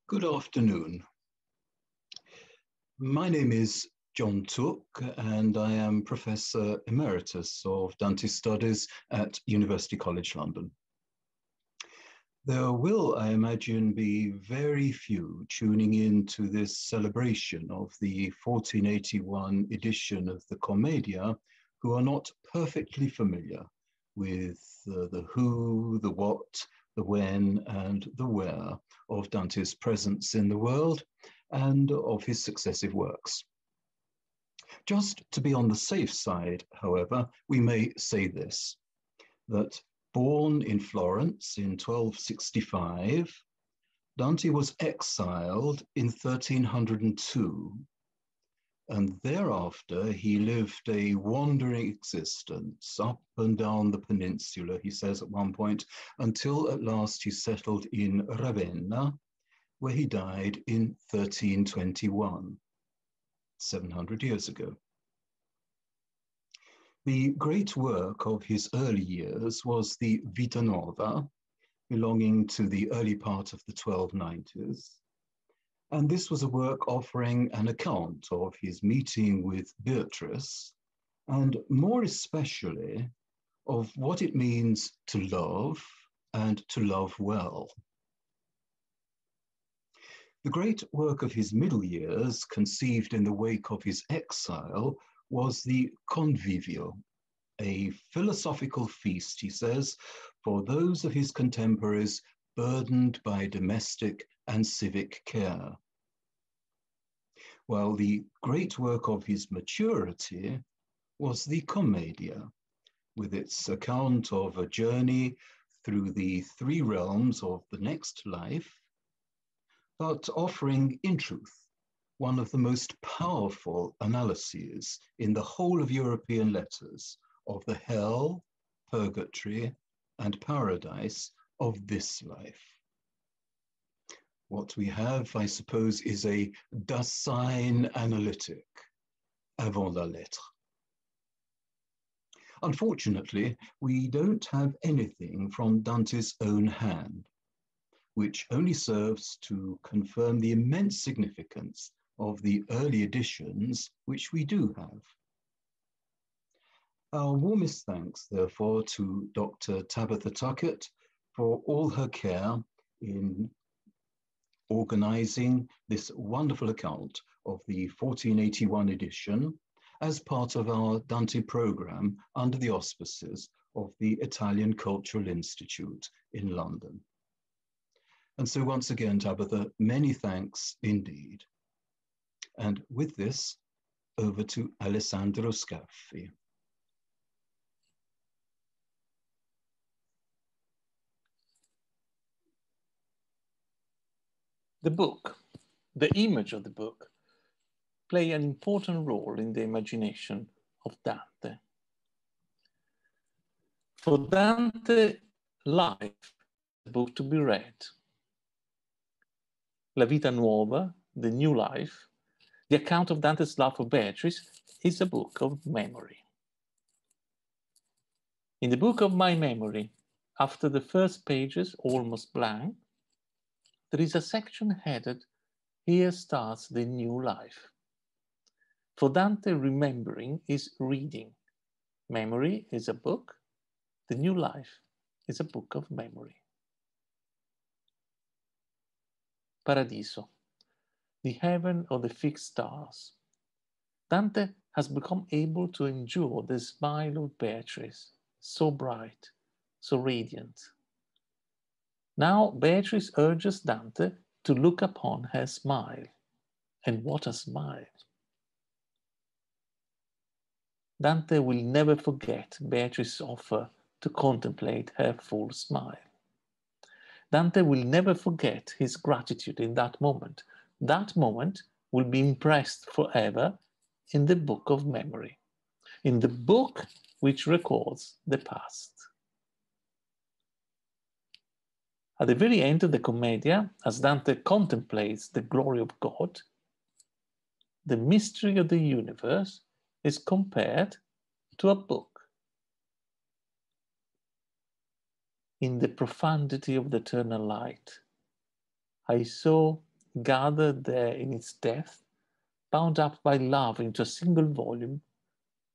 Good afternoon. My name is John Took, and I am Professor Emeritus of Dante Studies at University College London. There will, I imagine, be very few tuning in to this celebration of the 1481 edition of the Commedia who are not perfectly familiar with the who, the what, the when, and the where of Dante's presence in the world and of his successive works. Just to be on the safe side, however, we may say this, that born in Florence in 1265, Dante was exiled in 1302, and thereafter he lived a wandering existence up and down the peninsula, he says at one point, until at last he settled in Ravenna, where he died in 1321, 700 years ago. The great work of his early years was the Vita Nova, belonging to the early part of the 1290s. And this was a work offering an account of his meeting with Beatrice, and more especially of what it means to love and to love well. The great work of his middle years, conceived in the wake of his exile, was the Convivio, a philosophical feast, he says, for those of his contemporaries burdened by domestic and civic care. While the great work of his maturity was the Commedia, with its account of a journey through the three realms of the next life, but offering, in truth, one of the most powerful analyses in the whole of European letters of the hell, purgatory, and paradise of this life. What we have, I suppose, is a Dasein analytic avant la lettre. Unfortunately, we don't have anything from Dante's own hand, which only serves to confirm the immense significance of the early editions which we do have. Our warmest thanks, therefore, to Dr. Tabitha Tuckett for all her care in organizing this wonderful account of the 1481 edition as part of our Dante program under the auspices of the Italian Cultural Institute in London. And so once again, Tabitha, many thanks indeed. And with this, over to Alessandro Scafi. The book, the image of the book, play an important role in the imagination of Dante. For Dante, life is a book to be read. La Vita Nuova, the new life, the account of Dante's love for Beatrice, is a book of memory. In the book of my memory, after the first pages, almost blank, there is a section headed, "Here starts the new life." For Dante, remembering is reading. Memory is a book. The new life is a book of memory. Paradiso, the heaven of the fixed stars. Dante has become able to endure the smile of Beatrice, so bright, so radiant. Now Beatrice urges Dante to look upon her smile. And what a smile! Dante will never forget Beatrice's offer to contemplate her full smile. Dante will never forget his gratitude in that moment. That moment will be impressed forever in the book of memory, in the book which records the past. At the very end of the Commedia, as Dante contemplates the glory of God, the mystery of the universe is compared to a book. In the profundity of the eternal light, I saw gathered there in its depth, bound up by love into a single volume,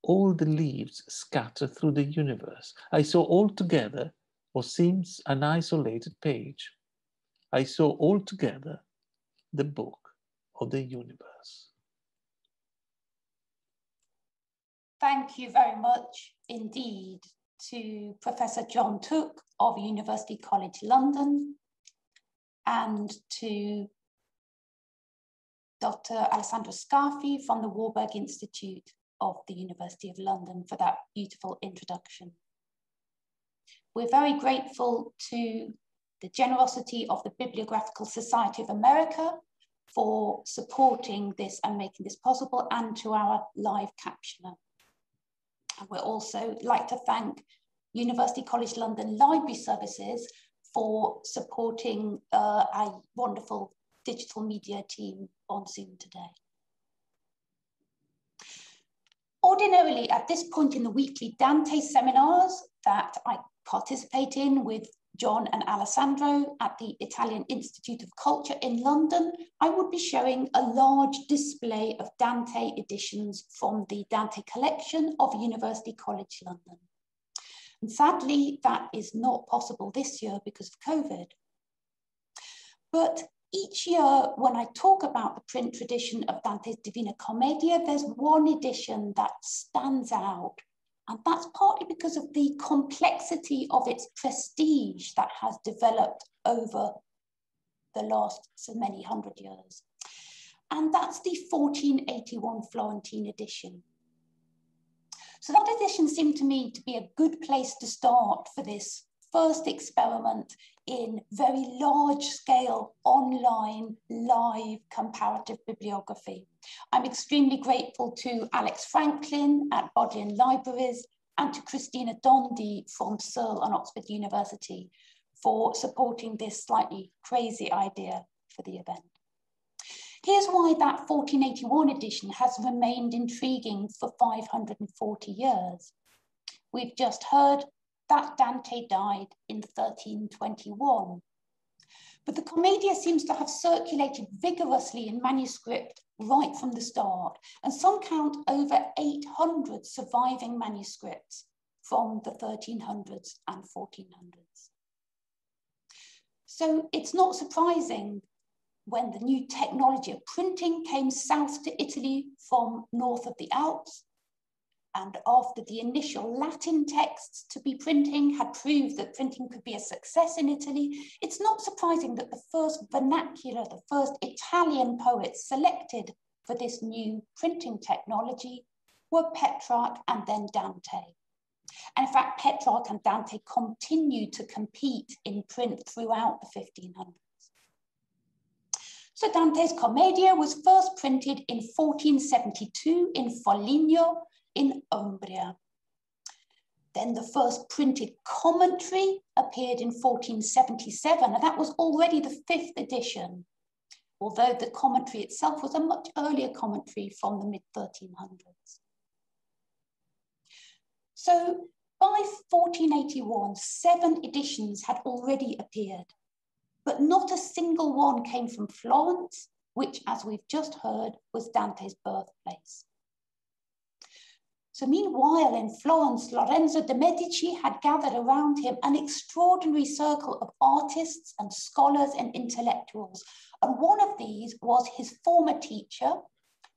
all the leaves scattered through the universe. I saw all together what seems an isolated page. I saw all together the book of the universe. Thank you very much indeed to Professor John Took of University College London and to Dr. Alessandro Scafi from the Warburg Institute of the University of London for that beautiful introduction. We're very grateful to the generosity of the Bibliographical Society of America for supporting this and making this possible, and to our live captioner. And we'd also like to thank University College London Library Services for supporting a wonderful digital media team on Zoom today. Ordinarily, at this point in the weekly Dante seminars that I participate in with John and Alessandro at the Italian Institute of Culture in London, I would be showing a large display of Dante editions from the Dante collection of University College London. And sadly, that is not possible this year because of COVID. But each year, when I talk about the print tradition of Dante's Divina Commedia, there's one edition that stands out. And that's partly because of the complexity of its prestige that has developed over the last so many hundred years. And that's the 1481 Florentine edition. So that edition seemed to me to be a good place to start for this first experiment in very large scale online live comparative bibliography. I'm extremely grateful to Alex Franklin at Bodleian Libraries and to Christina Dondi from Searle and Oxford University for supporting this slightly crazy idea for the event. Here's why that 1481 edition has remained intriguing for 540 years. We've just heard that Dante died in 1321. But the Commedia seems to have circulated vigorously in manuscript right from the start, and some count over 800 surviving manuscripts from the 1300s and 1400s. So it's not surprising when the new technology of printing came south to Italy from north of the Alps, and after the initial Latin texts to be printing had proved that printing could be a success in Italy, it's not surprising that the first vernacular, the first Italian poets selected for this new printing technology were Petrarch and then Dante. And in fact, Petrarch and Dante continued to compete in print throughout the 1500s. So Dante's Commedia was first printed in 1472 in Foligno, in Umbria. Then the first printed commentary appeared in 1477, and that was already the 5th edition, although the commentary itself was a much earlier commentary from the mid-1300s. So by 1481, 7 editions had already appeared, but not a single one came from Florence, which, as we've just heard, was Dante's birthplace. So meanwhile, in Florence, Lorenzo de' Medici had gathered around him an extraordinary circle of artists and scholars and intellectuals. And one of these was his former teacher,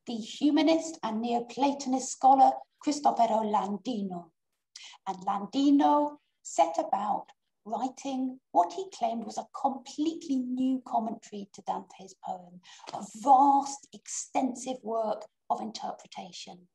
the humanist and Neoplatonist scholar, Cristoforo Landino. And Landino set about writing what he claimed was a completely new commentary to Dante's poem, a vast, extensive work of interpretation.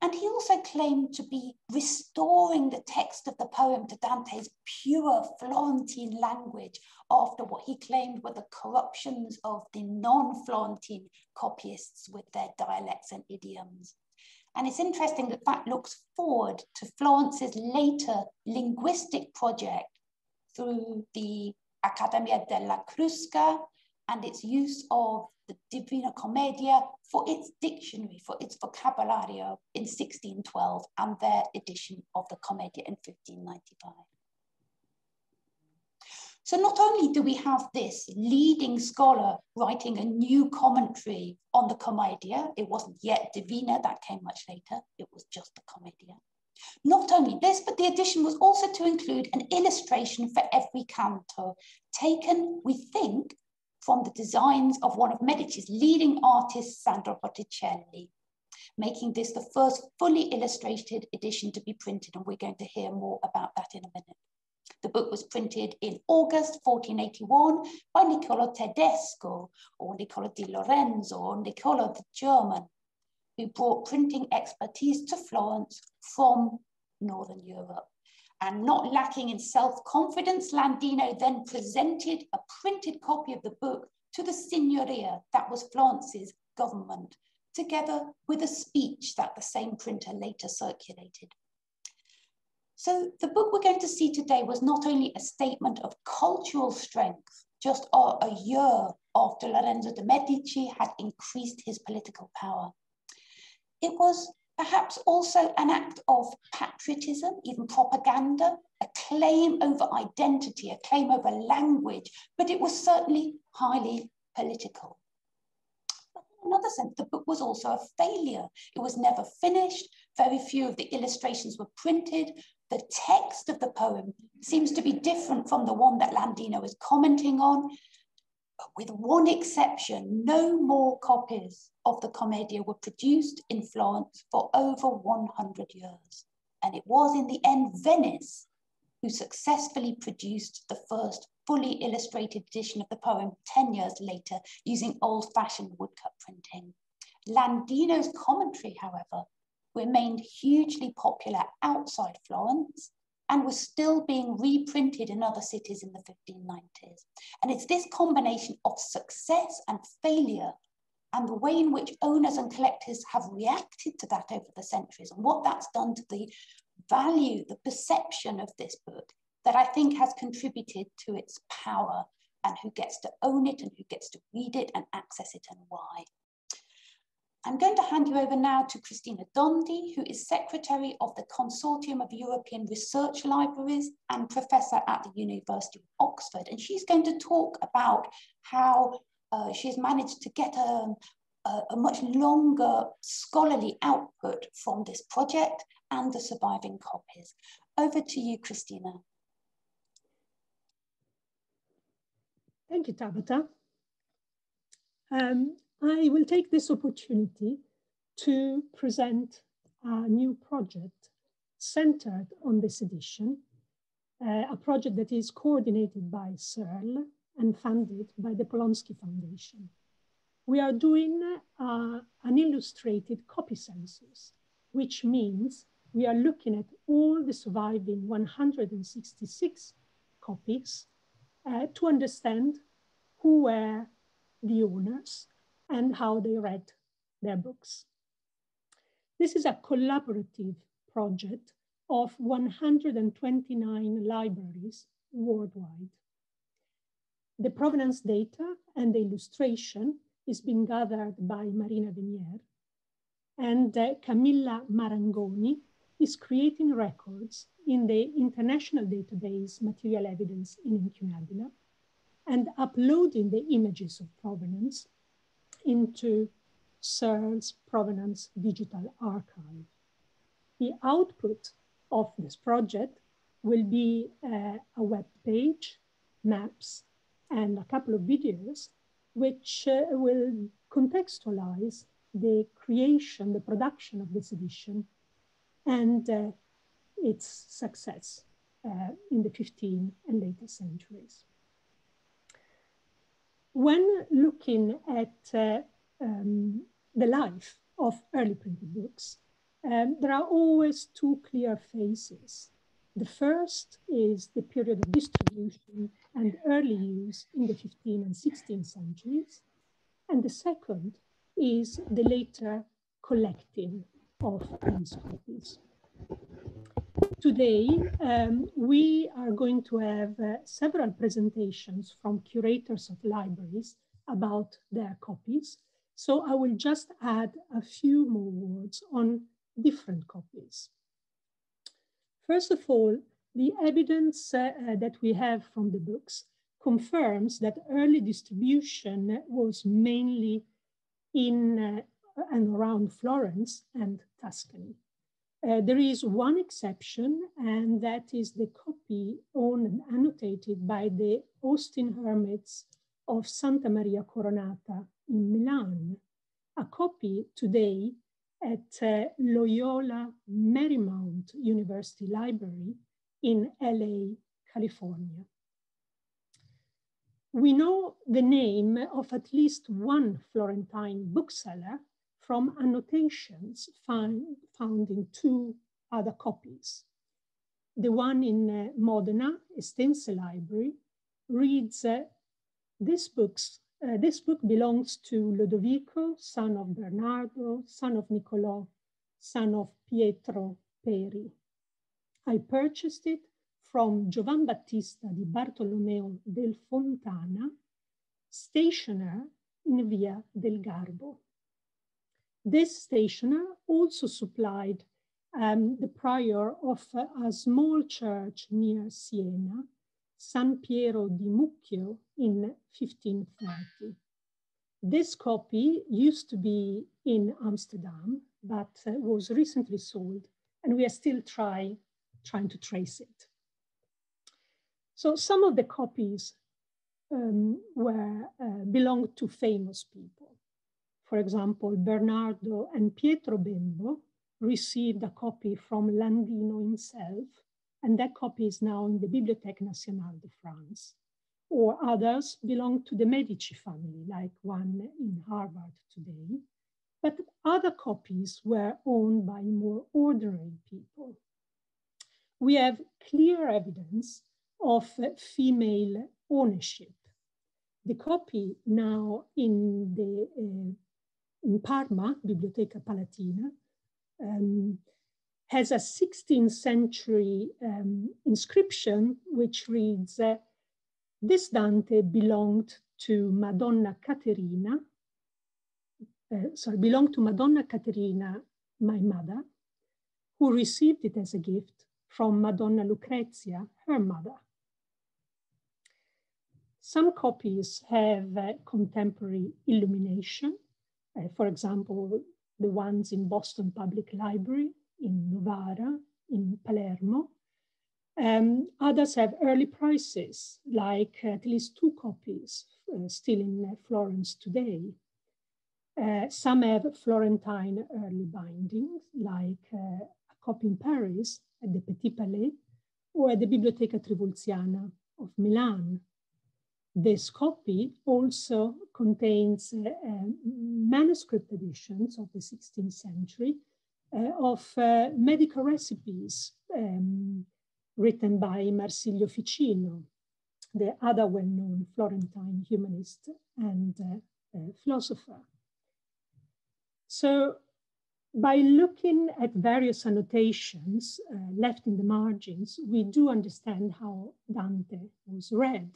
And he also claimed to be restoring the text of the poem to Dante's pure Florentine language after what he claimed were the corruptions of the non-Florentine copyists with their dialects and idioms. And it's interesting that that looks forward to Florence's later linguistic project through the Accademia della Crusca and its use of the Divina Commedia for its dictionary, for its vocabulario in 1612, and their edition of the Commedia in 1595. So not only do we have this leading scholar writing a new commentary on the Commedia, it wasn't yet Divina, that came much later, it was just the Commedia. Not only this, but the edition was also to include an illustration for every canto, taken, we think, from the designs of one of Medici's leading artists, Sandro Botticelli, making this the first fully illustrated edition to be printed, and we're going to hear more about that in a minute. The book was printed in August 1481 by Niccolo Tedesco, or Niccolo di Lorenzo, or Niccolo the German, who brought printing expertise to Florence from Northern Europe. And not lacking in self-confidence, Landino then presented a printed copy of the book to the Signoria, that was Florence's government, together with a speech that the same printer later circulated. So the book we're going to see today was not only a statement of cultural strength, just a year after Lorenzo de' Medici had increased his political power. It was perhaps also an act of patriotism, even propaganda, a claim over identity, a claim over language, but it was certainly highly political. But in another sense, the book was also a failure. It was never finished. Very few of the illustrations were printed. The text of the poem seems to be different from the one that Landino is commenting on. But with one exception, no more copies of the Commedia were produced in Florence for over 100 years. And it was in the end Venice who successfully produced the first fully illustrated edition of the poem 10 years later using old-fashioned woodcut printing. Landino's commentary, however, remained hugely popular outside Florence and was still being reprinted in other cities in the 1590s. And it's this combination of success and failure and the way in which owners and collectors have reacted to that over the centuries and what that's done to the value, the perception of this book that I think has contributed to its power and who gets to own it and who gets to read it and access it and why. I'm going to hand you over now to Cristina Dondi, who is Secretary of the Consortium of European Research Libraries and Professor at the University of Oxford. And she's going to talk about how she has managed to get a much longer scholarly output from this project and the surviving copies. Over to you, Cristina. Thank you, Tabitha. I will take this opportunity to present a new project centered on this edition, a project that is coordinated by Searle and funded by the Polonsky Foundation. We are doing an illustrated copy census, which means we are looking at all the surviving 166 copies to understand who were the owners and how they read their books. This is a collaborative project of 129 libraries worldwide. The provenance data and the illustration is being gathered by Marina Venier, and Camilla Marangoni is creating records in the international database Material Evidence in Incunabula and uploading the images of provenance into Searle's Provenance Digital Archive. The output of this project will be a web page, maps, and a couple of videos, which will contextualize the creation, the production of this edition and its success in the 15th and later centuries. When looking at the life of early printed books, there are always two clear phases. The first is the period of distribution and early use in the 15th and 16th centuries. And the second is the later collecting of these copies. Today, we are going to have several presentations from curators of libraries about their copies. So I will just add a few more words on different copies. First of all, the evidence that we have from the books confirms that early distribution was mainly in and around Florence and Tuscany. There is one exception, and that is the copy owned and annotated by the Austin Hermits of Santa Maria Coronata in Milan, a copy today at Loyola Marymount University Library in LA, California. We know the name of at least one Florentine bookseller from annotations found in two other copies. The one in Modena, Estense Library, reads, this book belongs to Lodovico, son of Bernardo, son of Niccolò, son of Pietro Peri. I purchased it from Giovan Battista di Bartolomeo del Fontana, stationer in Via del Garbo. This stationer also supplied the prior of a small church near Siena, San Piero di Mucchio, in 1530. This copy used to be in Amsterdam, but was recently sold, and we are still trying to trace it. So some of the copies belonged to famous people. For example, Bernardo and Pietro Bembo received a copy from Landino himself, and that copy is now in the Biblioteca Nazionale de France. Or others belong to the Medici family, like one in Harvard today. But other copies were owned by more ordinary people. We have clear evidence of female ownership. The copy now in Parma, Biblioteca Palatina, has a 16th century inscription which reads, this Dante belonged to Madonna Caterina, my mother, who received it as a gift from Madonna Lucrezia, her mother. Some copies have contemporary illumination. For example, the ones in Boston Public Library, in Novara, in Palermo. Others have early prices, like at least 2 copies still in Florence today. Some have Florentine early bindings, like a copy in Paris at the Petit Palais or at the Biblioteca Trivulziana of Milan. This copy also contains manuscript editions of the 16th century of medical recipes written by Marsilio Ficino, the other well-known Florentine humanist and philosopher. So by looking at various annotations left in the margins, we do understand how Dante was read.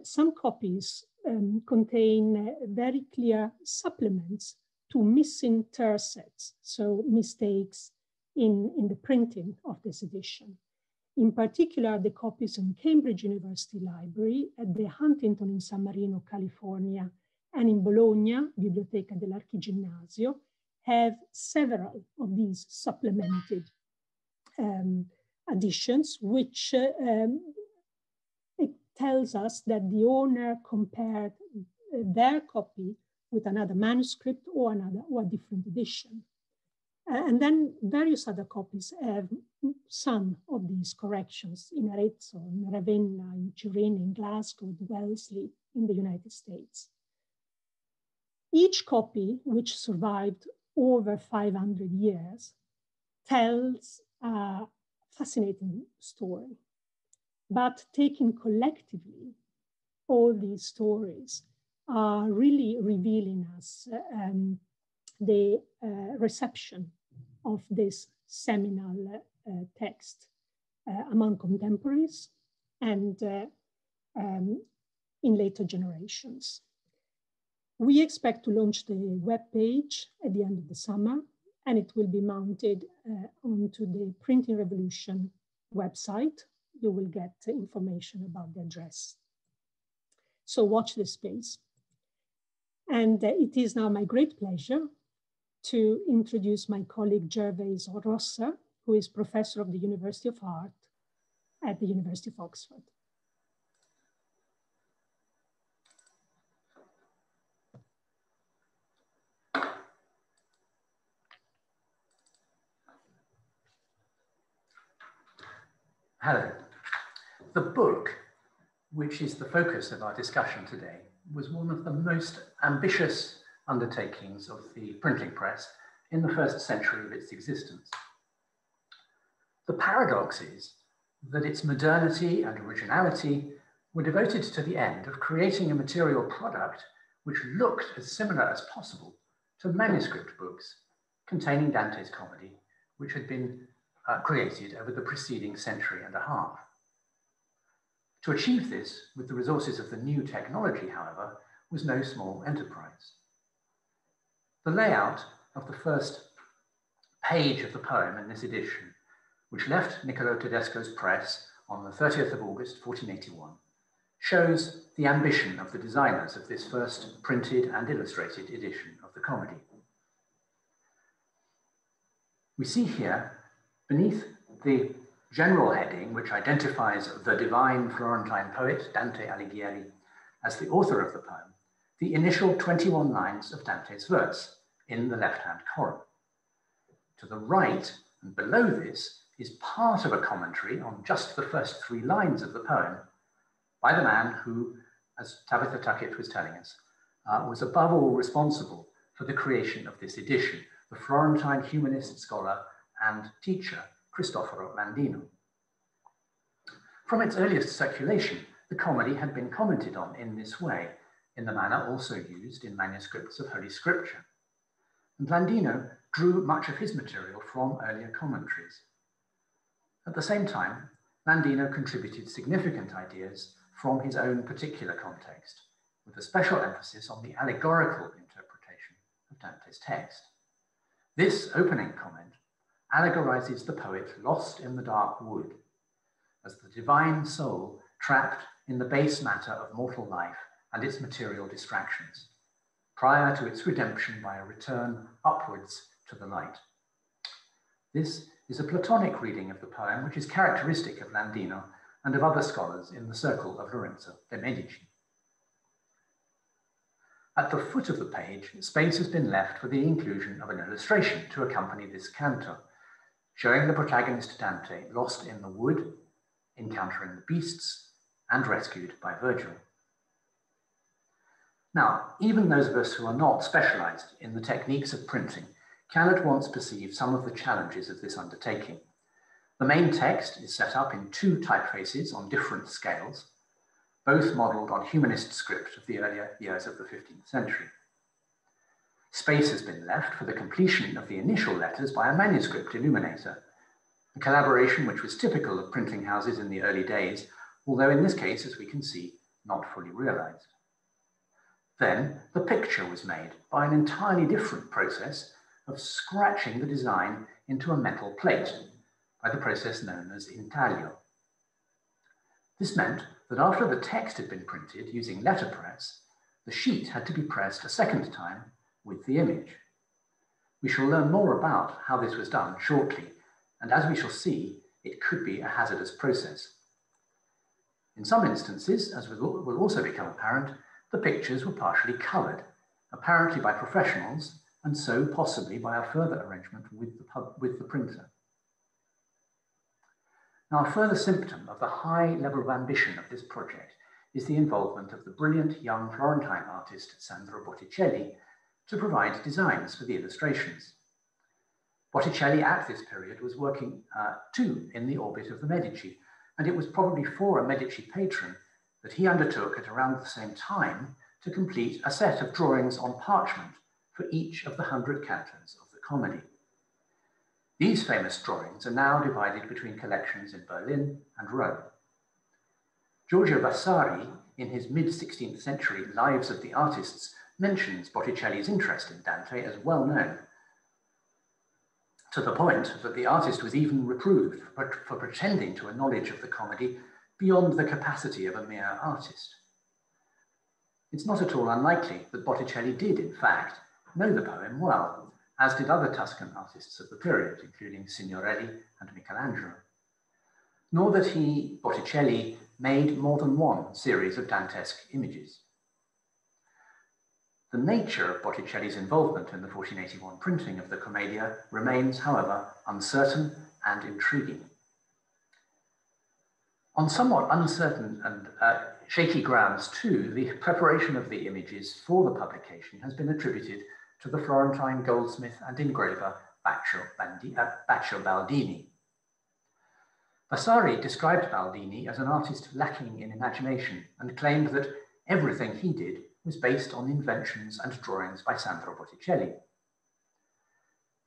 Some copies contain very clear supplements to missing tercets, so mistakes in the printing of this edition. In particular, the copies in Cambridge University Library, at the Huntington in San Marino, California, and in Bologna, Biblioteca dell'Archiginnasio, have several of these supplemented additions, which it tells us that the owner compared their copy with another manuscript or a different edition. And then various other copies have some of these corrections in Arezzo, in Ravenna, in Turin, in Glasgow, in Wellesley, in the United States. Each copy, which survived over 500 years, tells a fascinating story. But taken collectively, all these stories are really revealing us the reception of this seminal text among contemporaries and in later generations. We expect to launch the webpage at the end of the summer, and it will be mounted onto the Printing Revolution website. You will get information about the address So watch this space. And it is now my great pleasure to introduce my colleague Gervais Rosser, who is professor of the University of Art at the University of Oxford. Hello. The book, which is the focus of our discussion today, was one of the most ambitious undertakings of the printing press in the first century of its existence. The paradox is that its modernity and originality were devoted to the end of creating a material product which looked as similar as possible to manuscript books containing Dante's Comedy, which had been created over the preceding century and a half. To achieve this with the resources of the new technology, however, was no small enterprise. The layout of the first page of the poem in this edition, which left Niccolò Tedesco's press on the 30th of August, 1481, shows the ambition of the designers of this first printed and illustrated edition of the Comedy. We see here, beneath the general heading, which identifies the divine Florentine poet, Dante Alighieri, as the author of the poem, the initial 21 lines of Dante's verse in the left-hand column. To the right and below this is part of a commentary on just the first 3 lines of the poem by the man who, as Tabitha Tuckett was telling us, was above all responsible for the creation of this edition, the Florentine humanist, scholar, and teacher, Cristoforo Landino. From its earliest circulation, the Comedy had been commented on in this way, in the manner also used in manuscripts of Holy Scripture. And Landino drew much of his material from earlier commentaries. At the same time, Landino contributed significant ideas from his own particular context, with a special emphasis on the allegorical interpretation of Dante's text. This opening comment allegorizes the poet lost in the dark wood, as the divine soul trapped in the base matter of mortal life and its material distractions, prior to its redemption by a return upwards to the light. This is a Platonic reading of the poem, which is characteristic of Landino and of other scholars in the circle of Lorenzo de' Medici. At the foot of the page, space has been left for the inclusion of an illustration to accompany this canto, showing the protagonist Dante lost in the wood, encountering the beasts, and rescued by Virgil. Now, even those of us who are not specialized in the techniques of printing can at once perceive some of the challenges of this undertaking. The main text is set up in 2 typefaces on different scales, both modeled on humanist script of the earlier years of the 15th century. Space has been left for the completion of the initial letters by a manuscript illuminator, a collaboration which was typical of printing houses in the early days, although in this case, as we can see, not fully realized. Then the picture was made by an entirely different process of scratching the design into a metal plate by the process known as intaglio. This meant that after the text had been printed using letterpress, the sheet had to be pressed a second time with the image. We shall learn more about how this was done shortly, and as we shall see, it could be a hazardous process. In some instances, as will also become apparent, the pictures were partially colored, apparently by professionals, and so possibly by a further arrangement with the printer. Now, a further symptom of the high level of ambition of this project is the involvement of the brilliant young Florentine artist Sandro Botticelli to provide designs for the illustrations. Botticelli at this period was working too in the orbit of the Medici, and it was probably for a Medici patron that he undertook at around the same time to complete a set of drawings on parchment for each of the 100 cantos of the Comedy. These famous drawings are now divided between collections in Berlin and Rome. Giorgio Vasari, in his mid-16th century Lives of the Artists, mentions Botticelli's interest in Dante as well known, to the point that the artist was even reproved for pretending to a knowledge of the Comedy beyond the capacity of a mere artist. it's not at all unlikely that Botticelli did, in fact, know the poem well, as did other Tuscan artists of the period, including Signorelli and Michelangelo. Nor that he, Botticelli, made more than one series of Dantesque images. The nature of Botticelli's involvement in the 1481 printing of the Commedia remains, however, uncertain and intriguing. On somewhat uncertain and shaky grounds too, the preparation of the images for the publication has been attributed to the Florentine goldsmith and engraver Baccio Baldini. Vasari described Baldini as an artist lacking in imagination and claimed that everything he did was based on inventions and drawings by Sandro Botticelli.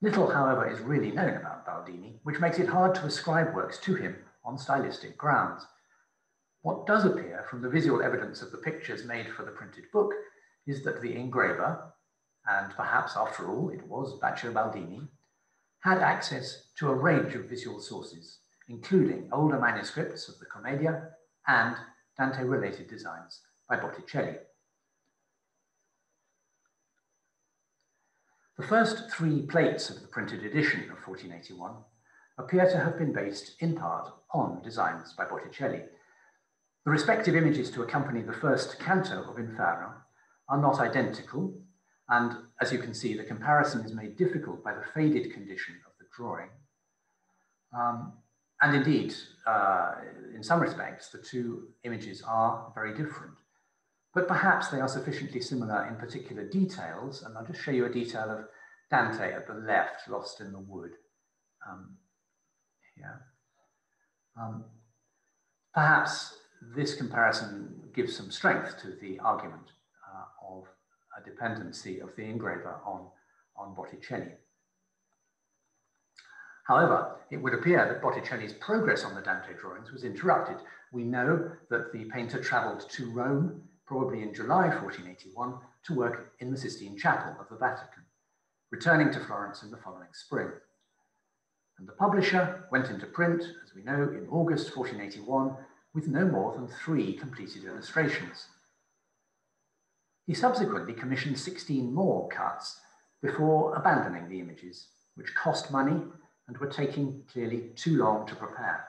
Little, however, is really known about Baldini, which makes it hard to ascribe works to him on stylistic grounds. What does appear from the visual evidence of the pictures made for the printed book is that the engraver, and perhaps after all it was Baccio Baldini, had access to a range of visual sources, including older manuscripts of the Commedia and Dante-related designs by Botticelli. The first three plates of the printed edition of 1481 appear to have been based in part on designs by Botticelli. The respective images to accompany the first canto of Inferno are not identical, and as you can see, the comparison is made difficult by the faded condition of the drawing. And indeed, in some respects, the two images are very different, but perhaps they are sufficiently similar in particular details, and I'll just show you a detail of Dante at the left, lost in the wood here. Perhaps this comparison gives some strength to the argument of a dependency of the engraver on Botticelli. However, it would appear that Botticelli's progress on the Dante drawings was interrupted. We know that the painter traveled to Rome, probably in July 1481, to work in the Sistine Chapel of the Vatican, returning to Florence in the following spring. And the publisher went into print, as we know, in August 1481, with no more than 3 completed illustrations. He subsequently commissioned 16 more cuts before abandoning the images, which cost money and were taking clearly too long to prepare.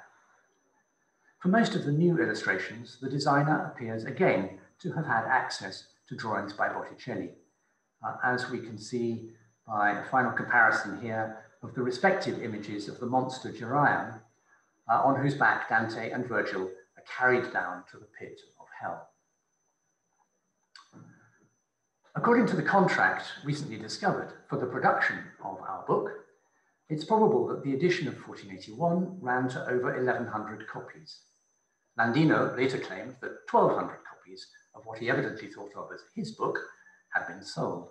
For most of the new illustrations, the designer appears again to have had access to drawings by Botticelli, as we can see by a final comparison here of the respective images of the monster Gerion, on whose back Dante and Virgil are carried down to the pit of hell. According to the contract recently discovered for the production of our book, it's probable that the edition of 1481 ran to over 1,100 copies. Landino later claimed that 1,200 copies of what he evidently thought of as his book had been sold.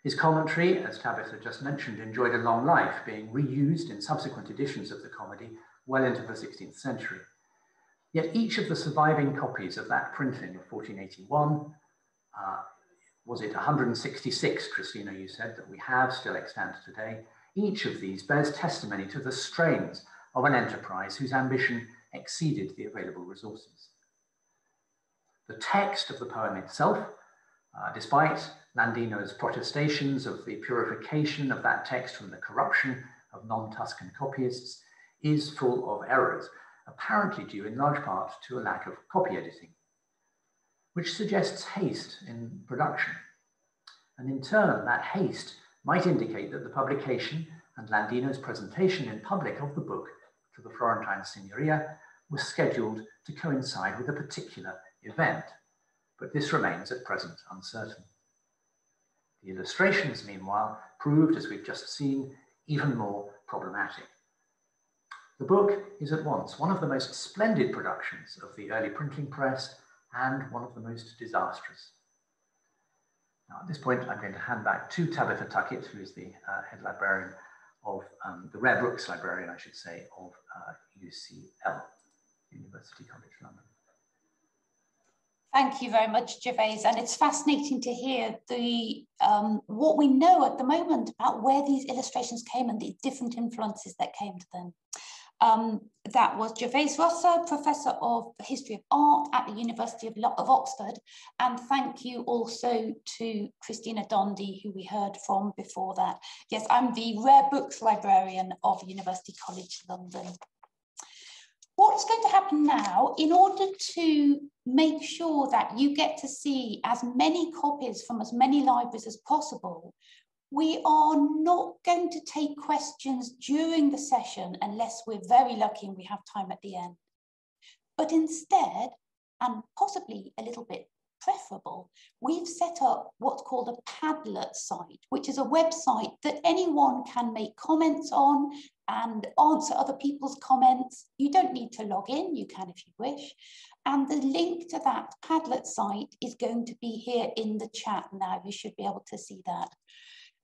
His commentary, as Tabitha just mentioned, enjoyed a long life, being reused in subsequent editions of the comedy well into the 16th century. Yet each of the surviving copies of that printing of 1481, was it 166, Christina, you said, that we have still extant today, each of these bears testimony to the strains of an enterprise whose ambition exceeded the available resources. The text of the poem itself, despite Landino's protestations of the purification of that text from the corruption of non-Tuscan copyists, is full of errors, apparently due in large part to a lack of copy editing, which suggests haste in production. And in turn, that haste might indicate that the publication and Landino's presentation in public of the book to the Florentine Signoria was scheduled to coincide with a particular event, but this remains at present uncertain. The illustrations, meanwhile, proved, as we've just seen, even more problematic. The book is at once one of the most splendid productions of the early printing press and one of the most disastrous. Now, at this point, I'm going to hand back to Tabitha Tuckett, who is the head librarian of, the Rare Books librarian, I should say, of UCL, University College London. Thank you very much, Gervais. And it's fascinating to hear the what we know at the moment about where these illustrations came and the different influences that came to them. That was Gervase Rossa, Professor of the History of Art at the University of Oxford. And thank you also to Christina Dondi, who we heard from before that. Yes, I'm the Rare Books Librarian of University College London. What's going to happen now, in order to make sure that you get to see as many copies from as many libraries as possible, we are not going to take questions during the session unless we're very lucky and we have time at the end. But instead, and possibly a little bit preferable, we've set up what's called a Padlet site, which is a website that anyone can make comments on and answer other people's comments. You don't need to log in, you can if you wish. And the link to that Padlet site is going to be here in the chat now. You should be able to see that.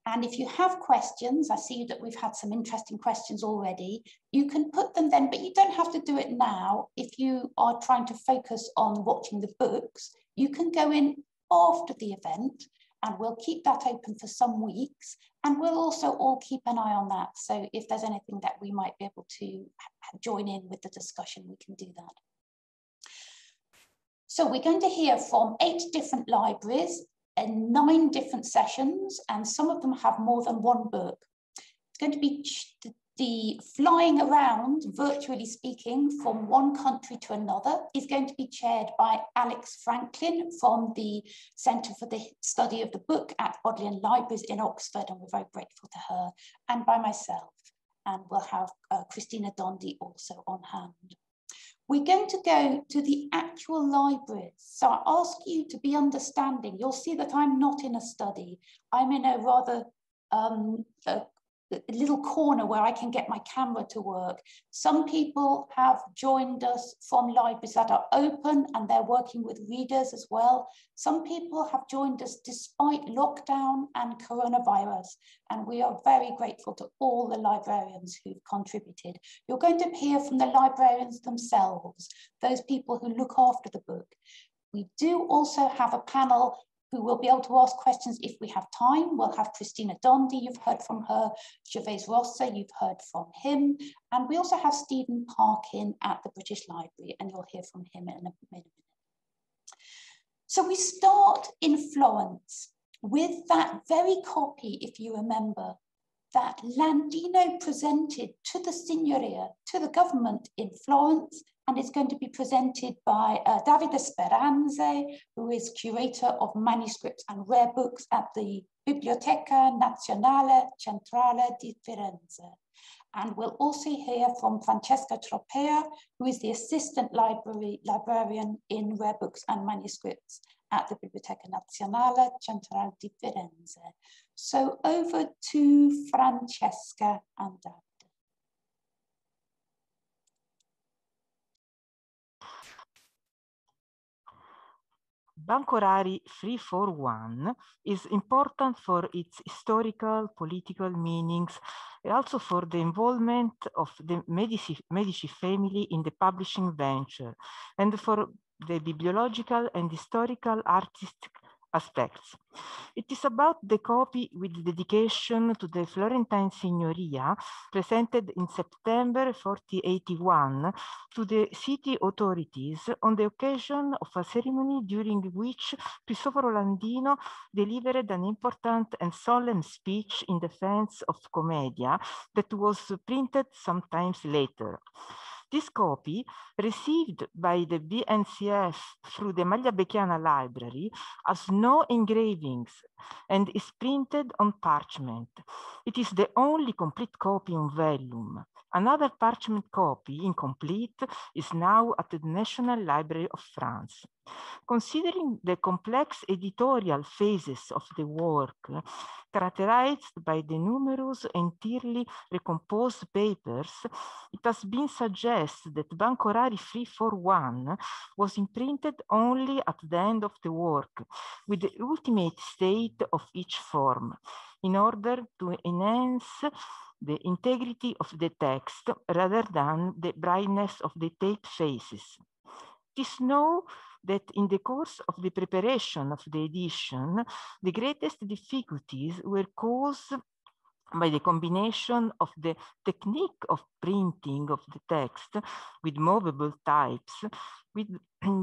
And if you have questions, I see that we've had some interesting questions already, you can put them then, but you don't have to do it now. If you are trying to focus on watching the books, you can go in after the event and we'll keep that open for some weeks. And we'll also all keep an eye on that. So if there's anything that we might be able to join in with the discussion, we can do that. So we're going to hear from 8 different libraries in 9 different sessions, and some of them have more than one book. It's going to be the flying around, virtually speaking, from one country to another is going to be chaired by Alex Franklin from the Centre for the Study of the Book at Bodleian Libraries in Oxford, and we're very grateful to her, and by myself. And we'll have Christina Dondi also on hand. We're going to go to the actual libraries. So I ask you to be understanding. You'll see that I'm not in a study. I'm in a rather a little corner where I can get my camera to work. Some people have joined us from libraries that are open and they're working with readers as well. Some people have joined us despite lockdown and coronavirus, and we are very grateful to all the librarians who've contributed. You're going to hear from the librarians themselves, those people who look after the book. We do also have a panel who will be able to ask questions if we have time. We'll have Christina Dondi, you've heard from her, Gervase Rossa, you've heard from him, and we also have Stephen Parkin at the British Library, and you'll hear from him in a minute. So we start in Florence with that very copy, if you remember, that Landino presented to the Signoria, to the government in Florence, and it's going to be presented by Davide Speranze, who is curator of manuscripts and rare books at the Biblioteca Nazionale, Centrale di Firenze. And we'll also hear from Francesca Tropea, who is the assistant librarian in rare books and manuscripts at the Biblioteca Nazionale, Centrale di Firenze. So over to Francesca and Davide. Banco Rari 341 is important for its historical, political meanings, and also for the involvement of the Medici family in the publishing venture, and for the bibliological and historical artistic aspects. It is about the copy with dedication to the Florentine Signoria presented in September 1481 to the city authorities on the occasion of a ceremony during which Christophoro Landino delivered an important and solemn speech in defense of Commedia that was printed sometimes later. This copy, received by the BNCF through the Magliabechiana library, has no engravings and is printed on parchment. It is the only complete copy on vellum. Another parchment copy, incomplete, is now at the National Library of France. Considering the complex editorial phases of the work, characterized by the numerous entirely recomposed papers, it has been suggested that Banco Rari 341 was imprinted only at the end of the work, with the ultimate state of each form, in order to enhance the integrity of the text rather than the brightness of the tape faces. It is known that in the course of the preparation of the edition, the greatest difficulties were caused by the combination of the technique of printing of the text with movable types, with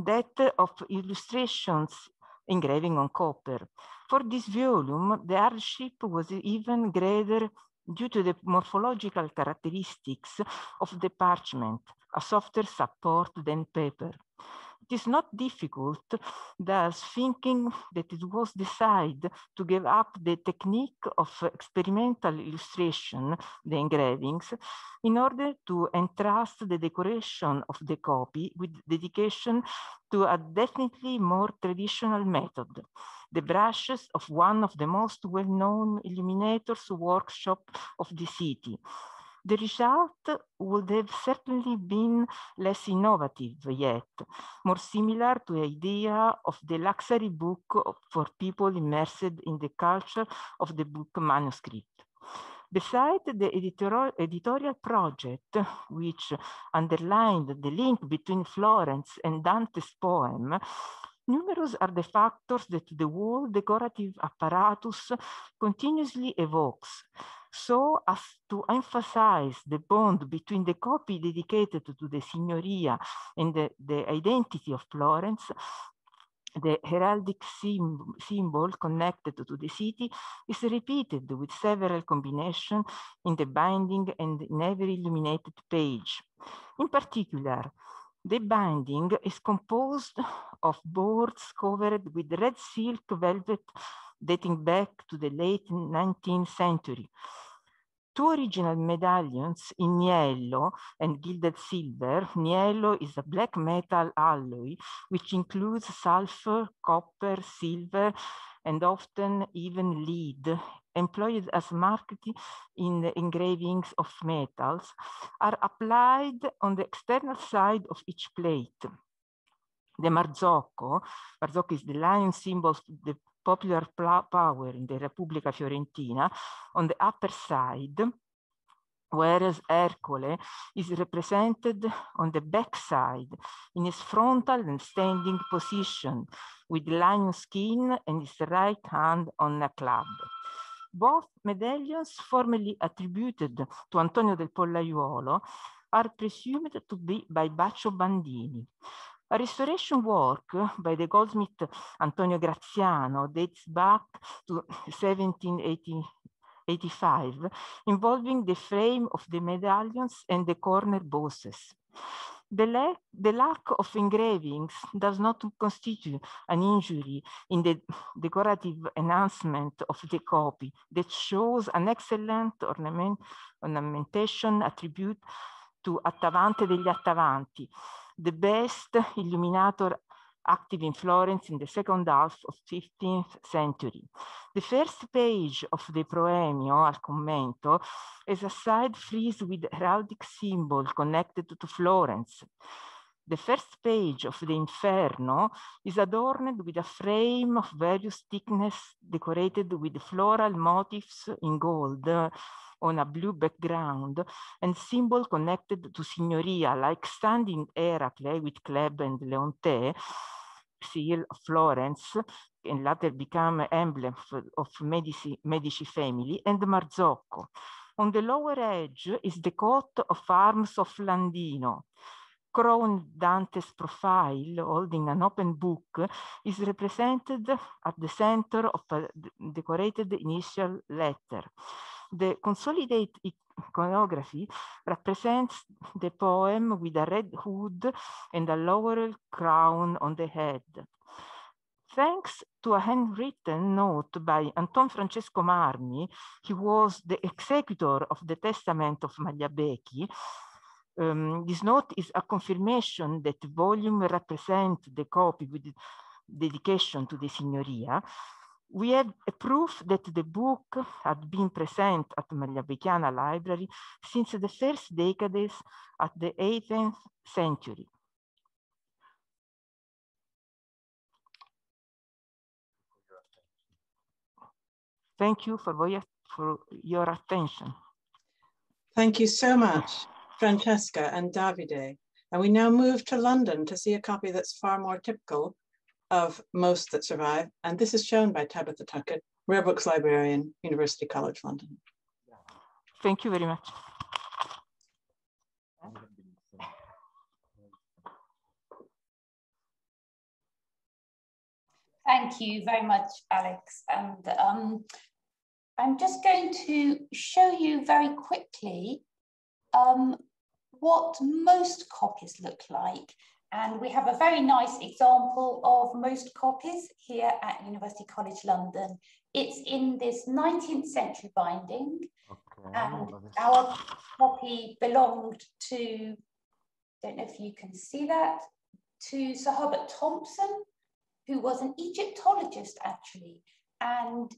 that of illustrations engraving on copper. For this volume, the hardship was even greater due to the morphological characteristics of the parchment, a softer support than paper. It is not difficult, thus, thinking that it was decided to give up the technique of experimental illustration, the engravings, in order to entrust the decoration of the copy with dedication to a definitely more traditional method, the brushes of one of the most well-known illuminators' workshop of the city. The result would have certainly been less innovative yet, more similar to the idea of the luxury book for people immersed in the culture of the book manuscript. Besides the editorial project, which underlined the link between Florence and Dante's poem, numerous are the factors that the whole decorative apparatus continuously evokes, so as to emphasize the bond between the copy dedicated to the Signoria and the identity of Florence. The heraldic symbol connected to the city is repeated with several combinations in the binding and in every illuminated page. In particular, the binding is composed of boards covered with red silk velvet dating back to the late 19th century. Two original medallions in niello and gilded silver. Niello is a black metal alloy which includes sulfur, copper, silver, and often even lead, employed as marking in the engravings of metals, are applied on the external side of each plate. The marzocco is the lion symbol of the popular power in the Repubblica Fiorentina, on the upper side, whereas Ercole is represented on the back side in his frontal and standing position with lion skin and his right hand on a club. Both medallions formerly attributed to Antonio del Pollaiuolo are presumed to be by Baccio Bandini. A restoration work by the goldsmith Antonio Graziano dates back to 1785, involving the frame of the medallions and the corner bosses. The lack of engravings does not constitute an injury in the decorative enhancement of the copy that shows an excellent ornamentation attribute to Attavante degli Attavanti, the best illuminator active in Florence in the second half of 15th century. The first page of the Proemio al Commento is a side frieze with heraldic symbol connected to Florence. The first page of the Inferno is adorned with a frame of various thickness decorated with floral motifs in gold on a blue background and symbol connected to Signoria, like standing Heracle with Kleb and Leonte, seal of Florence, and later become emblem of Medici family, and Marzocco. On the lower edge is the coat of arms of Landino. Crowned Dante's profile, holding an open book, is represented at the center of a decorated initial letter. The consolidated iconography represents the poem with a red hood and a laurel crown on the head. Thanks to a handwritten note by Anton Francesco Marmi, he was the executor of the Testament of Magliabechi. This note is a confirmation that the volume represents the copy with dedication to the Signoria. We have a proof that the book had been present at Magliabechiana Library since the first decades of the 18th century. Thank you for your attention. Thank you so much, Francesca and Davide. And we now move to London to see a copy that's far more typical of most that survive. And this is shown by Tabitha Tuckett, Rare Books Librarian, University College London. Thank you very much. Thank you very much, Alex. And I'm just going to show you very quickly what most copies look like. And we have a very nice example of most copies here at University College London. It's in this 19th century binding. Okay. And our copy belonged to, don't know if you can see that, to Sir Herbert Thompson, who was an Egyptologist actually. And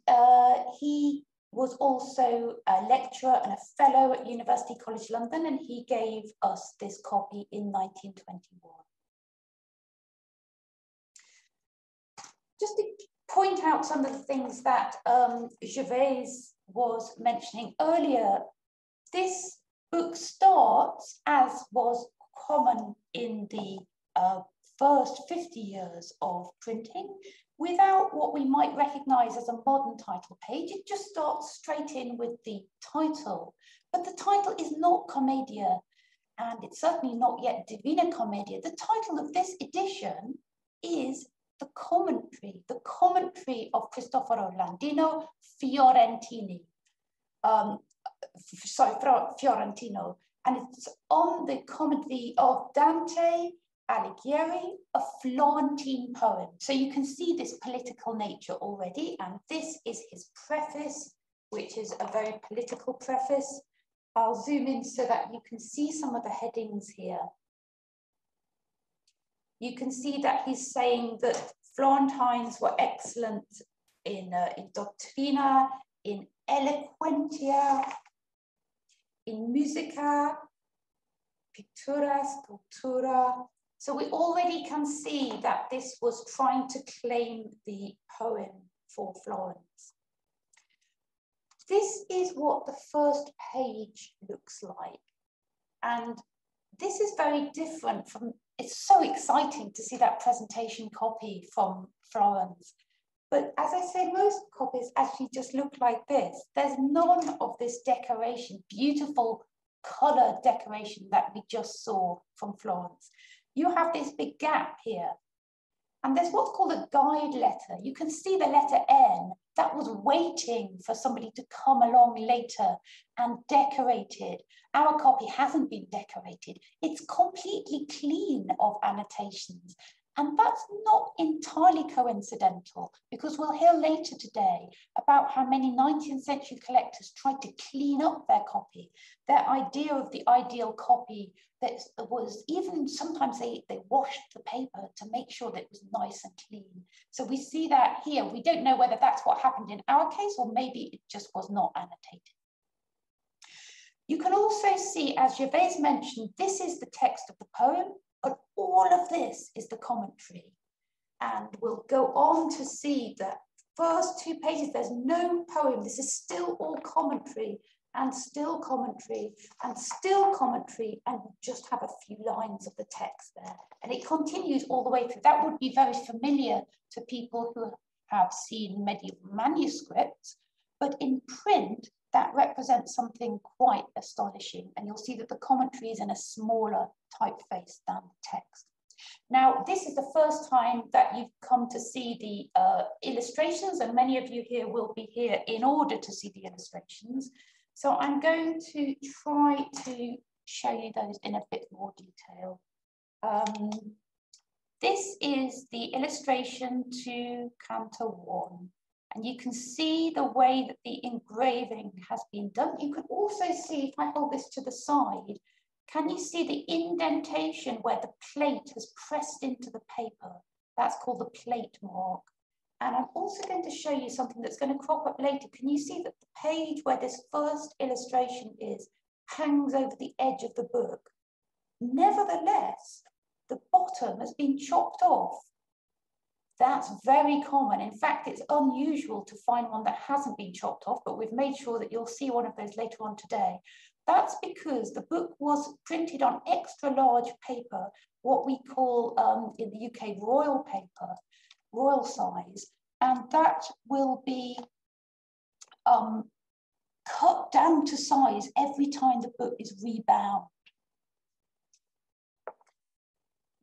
he was also a lecturer and a fellow at University College London, and he gave us this copy in 1921. Just to point out some of the things that Gervais was mentioning earlier, this book starts, as was common in the first 50 years of printing, without what we might recognize as a modern title page. It just starts straight in with the title. But the title is not Commedia, and it's certainly not yet Divina Commedia. The title of this edition is the commentary of Cristoforo Landino, Fiorentini. Fiorentino. And it's on the comedy of Dante Alighieri, a Florentine poem. So you can see this political nature already, and this is his preface, which is a very political preface. I'll zoom in so that you can see some of the headings here. You can see that he's saying that Florentines were excellent in doctrina, in eloquentia, in musica, pictura, sculptura. So we already can see that this was trying to claim the poem for Florence. This is what the first page looks like. And this is very different from, it's so exciting to see that presentation copy from Florence. But as I say, most copies actually just look like this. There's none of this decoration, beautiful color decoration that we just saw from Florence. You have this big gap here. And there's what's called a guide letter. You can see the letter N. That was waiting for somebody to come along later and decorate it. Our copy hasn't been decorated. It's completely clean of annotations. And that's not entirely coincidental, because we'll hear later today about how many 19th century collectors tried to clean up their copy. Their idea of the ideal copy that was even, sometimes they washed the paper to make sure that it was nice and clean. So we see that here. We don't know whether that's what happened in our case, or maybe it just was not annotated. You can also see, as Gervais mentioned, this is the text of the poem, but all of this is the commentary. And we'll go on to see that first 2 pages, there's no poem. This is still all commentary, and still commentary, and still commentary, and just have a few lines of the text there. And it continues all the way through. That would be very familiar to people who have seen medieval manuscripts, but in print, that represents something quite astonishing. And you'll see that the commentary is in a smaller typeface than the text. Now, this is the first time that you've come to see the illustrations, and many of you here will be here in order to see the illustrations. So I'm going to try to show you those in a bit more detail. This is the illustration to Canto 1. And you can see the way that the engraving has been done. You can also see, if I hold this to the side, can you see the indentation where the plate has pressed into the paper? That's called the plate mark. And I'm also going to show you something that's going to crop up later. Can you see that the page where this first illustration is hangs over the edge of the book? Nevertheless, the bottom has been chopped off. That's very common. In fact, it's unusual to find one that hasn't been chopped off, but we've made sure that you'll see one of those later on today. That's because the book was printed on extra large paper, what we call in the UK royal paper, royal size, and that will be cut down to size every time the book is rebound.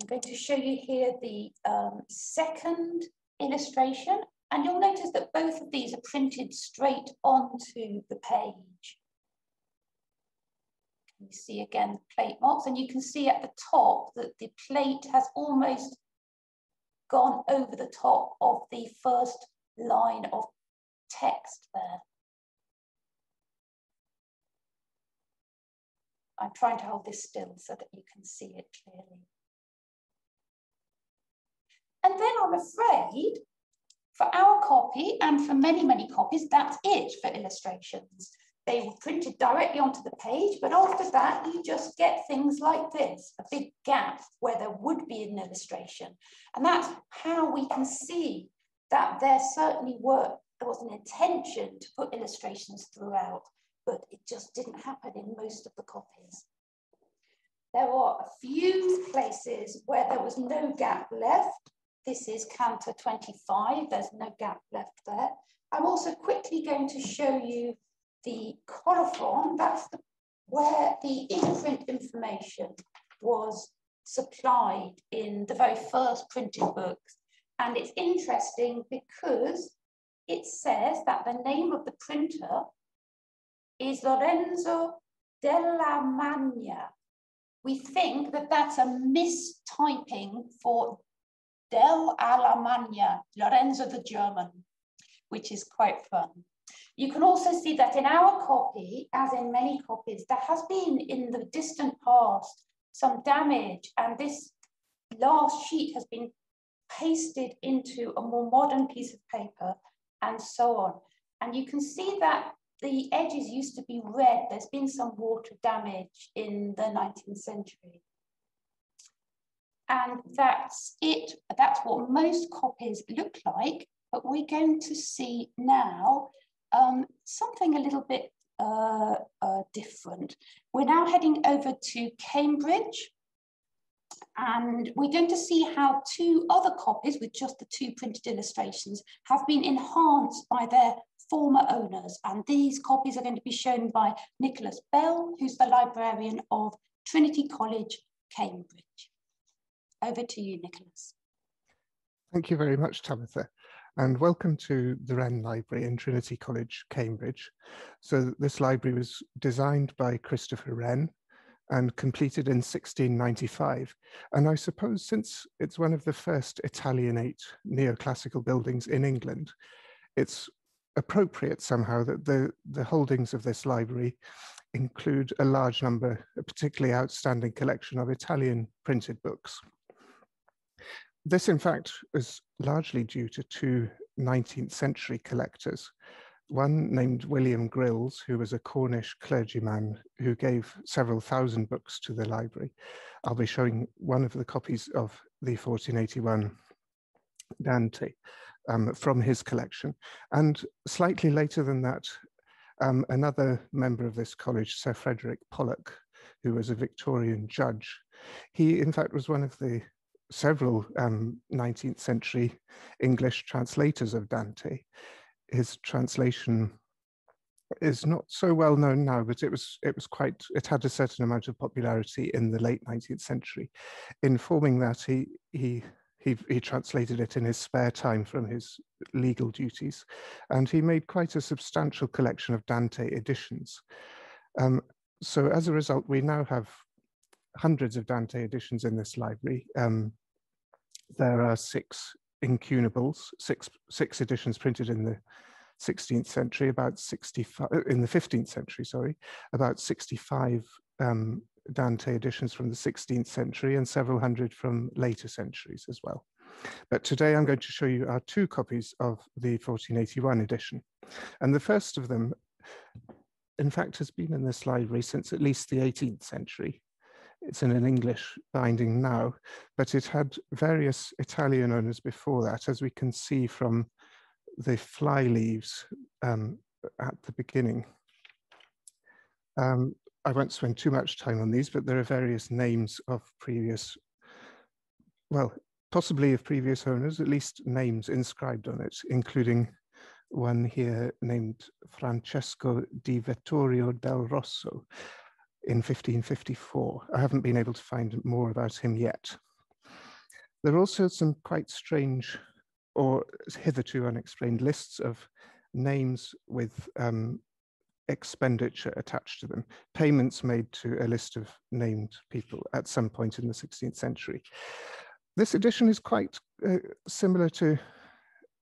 I'm going to show you here the second illustration, and you'll notice that both of these are printed straight onto the page. You see again the plate marks, and you can see at the top that the plate has almost gone over the top of the first line of text there. I'm trying to hold this still so that you can see it clearly. And then I'm afraid for our copy and for many, many copies, that's it for illustrations. They were printed directly onto the page, but after that, you just get things like this, a big gap where there would be an illustration. And that's how we can see that there certainly there was an intention to put illustrations throughout, but it just didn't happen in most of the copies. There are a few places where there was no gap left. This is Canto 25, there's no gap left there. I'm also quickly going to show you the colophon, that's where the imprint information was supplied in the very first printed books. And it's interesting because it says that the name of the printer is Lorenzo della Magna. We think that that's a mistyping for Del Alamagna, Lorenzo the German, which is quite fun. You can also see that in our copy, as in many copies, there has been in the distant past some damage, and this last sheet has been pasted into a more modern piece of paper and so on. And you can see that the edges used to be red. There's been some water damage in the 19th century. And that's it. That's what most copies look like, but we're going to see now something a little bit different. We're now heading over to Cambridge, and we're going to see how two other copies with just the two printed illustrations have been enhanced by their former owners. And these copies are going to be shown by Nicholas Bell, who's the librarian of Trinity College, Cambridge. Over to you, Nicholas. Thank you very much, Tabitha, and welcome to the Wren Library in Trinity College, Cambridge. So this library was designed by Christopher Wren and completed in 1695. And I suppose since it's one of the first Italianate neoclassical buildings in England, it's appropriate somehow that the holdings of this library include a large number, a particularly outstanding collection of Italian printed books. This, in fact, is largely due to two 19th century collectors, one named William Grills, who was a Cornish clergyman who gave several thousand books to the library. I'll be showing one of the copies of the 1481 Dante from his collection. And slightly later than that, another member of this college, Sir Frederick Pollock, who was a Victorian judge. He, in fact, was one of the several 19th century English translators of Dante. His translation is not so well known now, but it had a certain amount of popularity in the late 19th century. In forming that, he translated it in his spare time from his legal duties, and he made quite a substantial collection of Dante editions. So as a result, we now have hundreds of Dante editions in this library. There are 6 incunables, six editions printed in the 16th century, about 65, in the 15th century, sorry, about 65 Dante editions from the 16th century and several hundred from later centuries as well. But today I'm going to show you our 2 copies of the 1481 edition. And the first of them, in fact, has been in this library since at least the 18th century. It's in an English binding now, but it had various Italian owners before that, as we can see from the fly leaves at the beginning. I won't spend too much time on these, but there are various names of previous, well, possibly of previous owners, at least names inscribed on it, including one here named Francesco di Vittorio del Rosso in 1554. I haven't been able to find more about him yet. There are also some quite strange or hitherto unexplained lists of names with expenditure attached to them, payments made to a list of named people at some point in the 16th century. This edition is quite similar to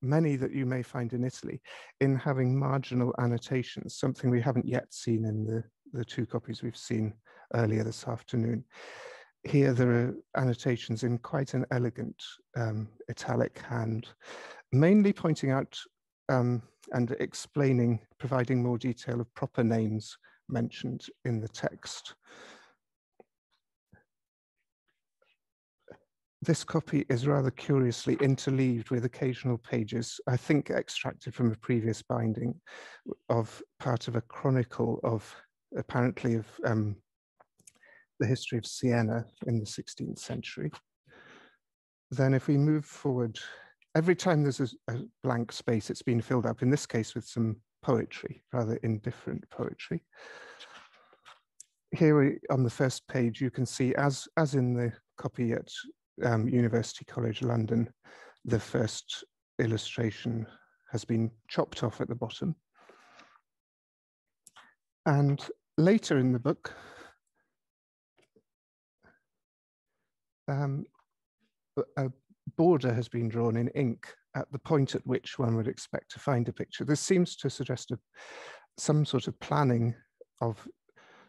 many that you may find in Italy in having marginal annotations, something we haven't yet seen in the two copies we've seen earlier this afternoon. Here there are annotations in quite an elegant italic hand, mainly pointing out and explaining, providing more detail of proper names mentioned in the text. This copy is rather curiously interleaved with occasional pages, I think extracted from a previous binding, of part of a chronicle of, apparently of the history of Siena in the 16th century. Then if we move forward, every time there's a blank space, it's been filled up, in this case with some poetry, rather indifferent poetry. Here on the first page, you can see, as in the copy at University College London, the first illustration has been chopped off at the bottom. And later in the book, a border has been drawn in ink at the point at which one would expect to find a picture. This seems to suggest some sort of planning of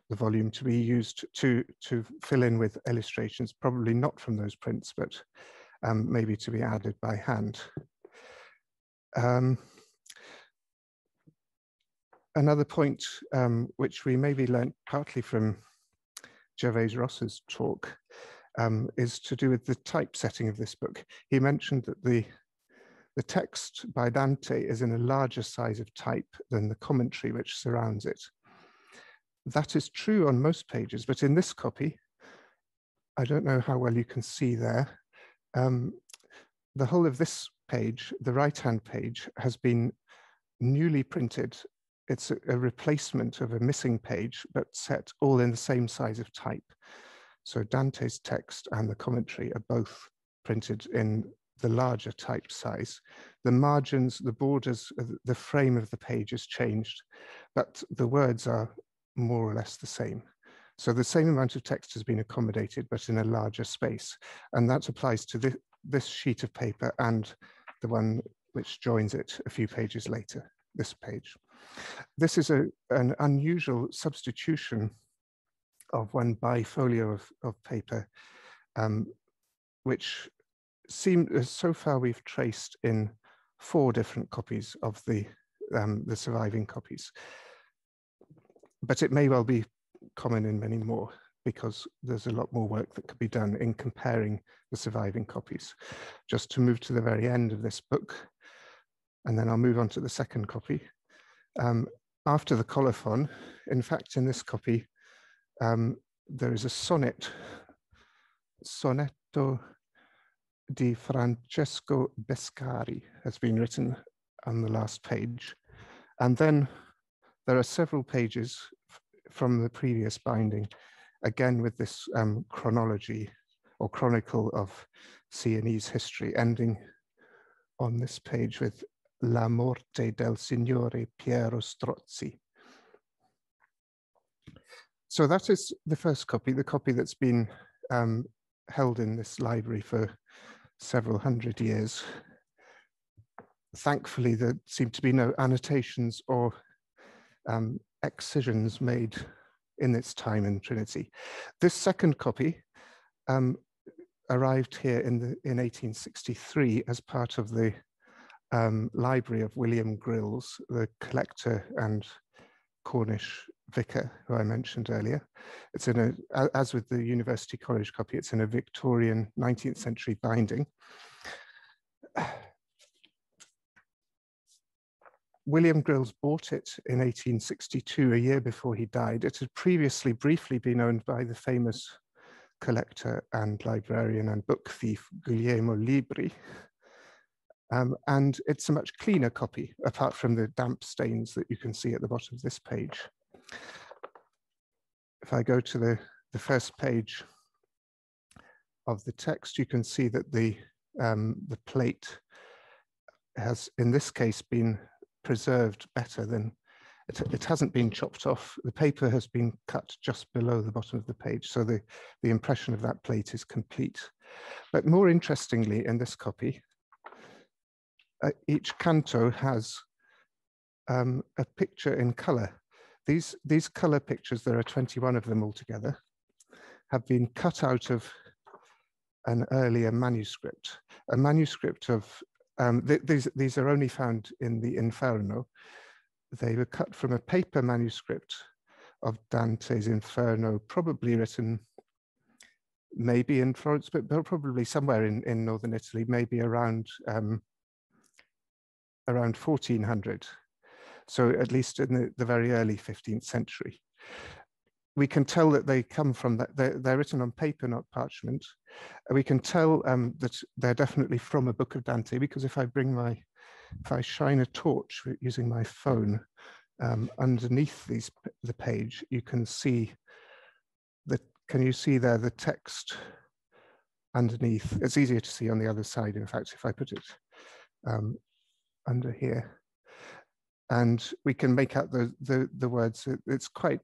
the volume to be used to fill in with illustrations, probably not from those prints, but maybe to be added by hand. Another point which we maybe learnt partly from Gervais Ross's talk is to do with the typesetting of this book. He mentioned that the text by Dante is in a larger size of type than the commentary which surrounds it. That is true on most pages, but in this copy, I don't know how well you can see there, the whole of this page, the right-hand page, has been newly printed. It's a replacement of a missing page, but set all in the same size of type. So Dante's text and the commentary are both printed in the larger type size. The margins, the borders, the frame of the page is changed, but the words are more or less the same. So the same amount of text has been accommodated, but in a larger space. And that applies to this sheet of paper and the one which joins it a few pages later, this page. This is an unusual substitution of one bifolio of paper, which seems, so far we've traced in 4 different copies of the surviving copies. But it may well be common in many more, because there's a lot more work that could be done in comparing the surviving copies. Just to move to the very end of this book, and then I'll move on to the second copy. After the colophon, in fact, in this copy, there is a sonnet, Sonetto di Francesco Bescari has been written on the last page. And then there are several pages from the previous binding, again with this chronology or chronicle of Sienese history, ending on this page with La morte del Signore Piero Strozzi. So that is the first copy, the copy that's been held in this library for several hundred years. Thankfully, there seem to be no annotations or excisions made in its time in Trinity. This second copy arrived here in 1863 as part of the library of William Grills, the collector and Cornish vicar who I mentioned earlier. It's in as with the University College copy, it's in a Victorian 19th century binding. William Grills bought it in 1862, a year before he died. It had previously briefly been owned by the famous collector and librarian and book thief Guglielmo Libri. And it's a much cleaner copy, apart from the damp stains that you can see at the bottom of this page. If I go to the first page of the text, you can see that the plate has, in this case, been preserved better than, it hasn't been chopped off. The paper has been cut just below the bottom of the page, so the impression of that plate is complete. But more interestingly, in this copy, each canto has a picture in color. These color pictures, there are 21 of them altogether, have been cut out of an earlier manuscript, a manuscript of, these are only found in the Inferno. They were cut from a paper manuscript of Dante's Inferno, probably written maybe in Florence, but probably somewhere in northern Italy, maybe around 1400. So at least in the very early 15th century. We can tell that they come from that, they're written on paper, not parchment. We can tell that they're definitely from a book of Dante, because if I shine a torch using my phone underneath the page, you can see can you see there the text underneath? It's easier to see on the other side, in fact, if I put it under here. And we can make out the words. It's quite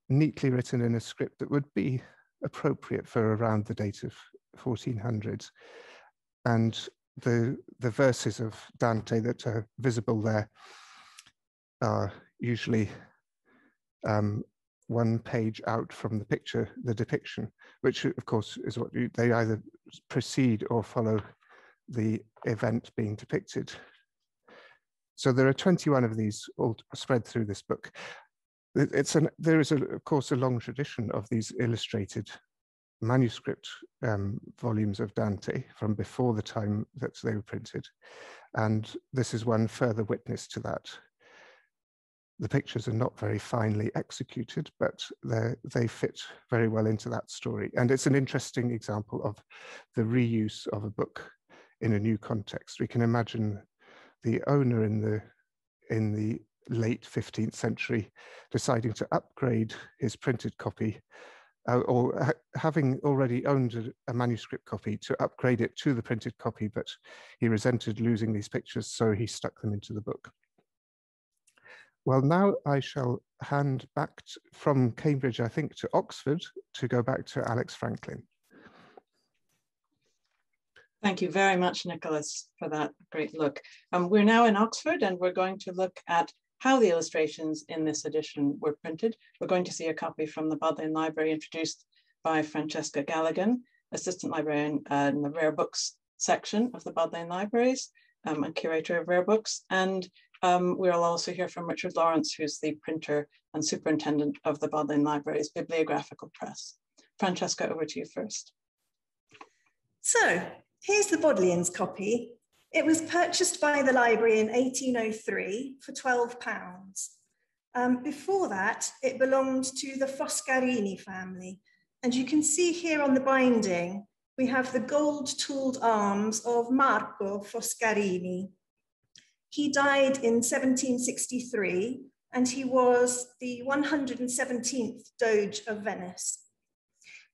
neatly written in a script that would be appropriate for around the date of 1400. And the verses of Dante that are visible there are usually one page out from the picture, the depiction, which of course is what they either precede or follow the event being depicted. So there are 21 of these all spread through this book. There is, of course, a long tradition of these illustrated manuscript volumes of Dante from before the time that they were printed. And this is one further witness to that. The pictures are not very finely executed, but they fit very well into that story. And it's an interesting example of the reuse of a book in a new context. We can imagine the owner in the late 15th century deciding to upgrade his printed copy, or having already owned a manuscript copy, to upgrade it to the printed copy, but he resented losing these pictures, so he stuck them into the book. Well, now I shall hand back from Cambridge, I think, to Oxford to go back to Alex Franklin. Thank you very much, Nicholas, for that great look. We're now in Oxford, and we're going to look at how the illustrations in this edition were printed. We're going to see a copy from the Bodleian Library introduced by Francesca Galligan, Assistant Librarian in the Rare Books section of the Bodleian Libraries and Curator of Rare Books. And we'll also hear from Richard Lawrence, who's the printer and superintendent of the Bodleian Library's Bibliographical Press. Francesca, over to you first. So here's the Bodleian's copy. It was purchased by the library in 1803 for £12. Before that, it belonged to the Foscarini family. And you can see here on the binding, we have the gold-tooled arms of Marco Foscarini. He died in 1763, and he was the 117th Doge of Venice.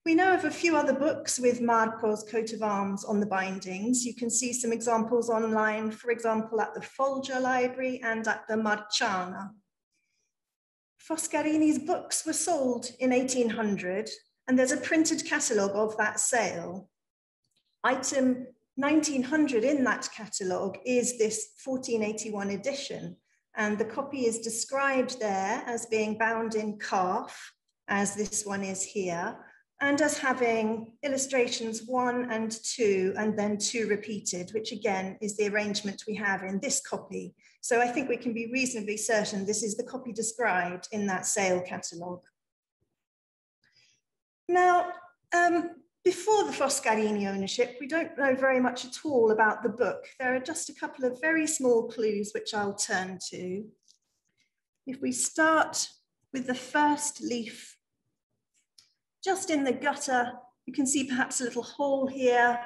We know of a few other books with Marco's coat of arms on the bindings. You can see some examples online, for example, at the Folger Library and at the Marciana. Foscarini's books were sold in 1800, and there's a printed catalogue of that sale. Item 1900 in that catalogue is this 1481 edition, and the copy is described there as being bound in calf, as this one is here, and as having illustrations 1 and 2, and then 2 repeated, which again is the arrangement we have in this copy. So I think we can be reasonably certain this is the copy described in that sale catalogue. Now, before the Foscarini ownership, we don't know very much at all about the book. There are just a couple of very small clues which I'll turn to. If we start with the first leaf, just in the gutter, you can see perhaps a little hole here.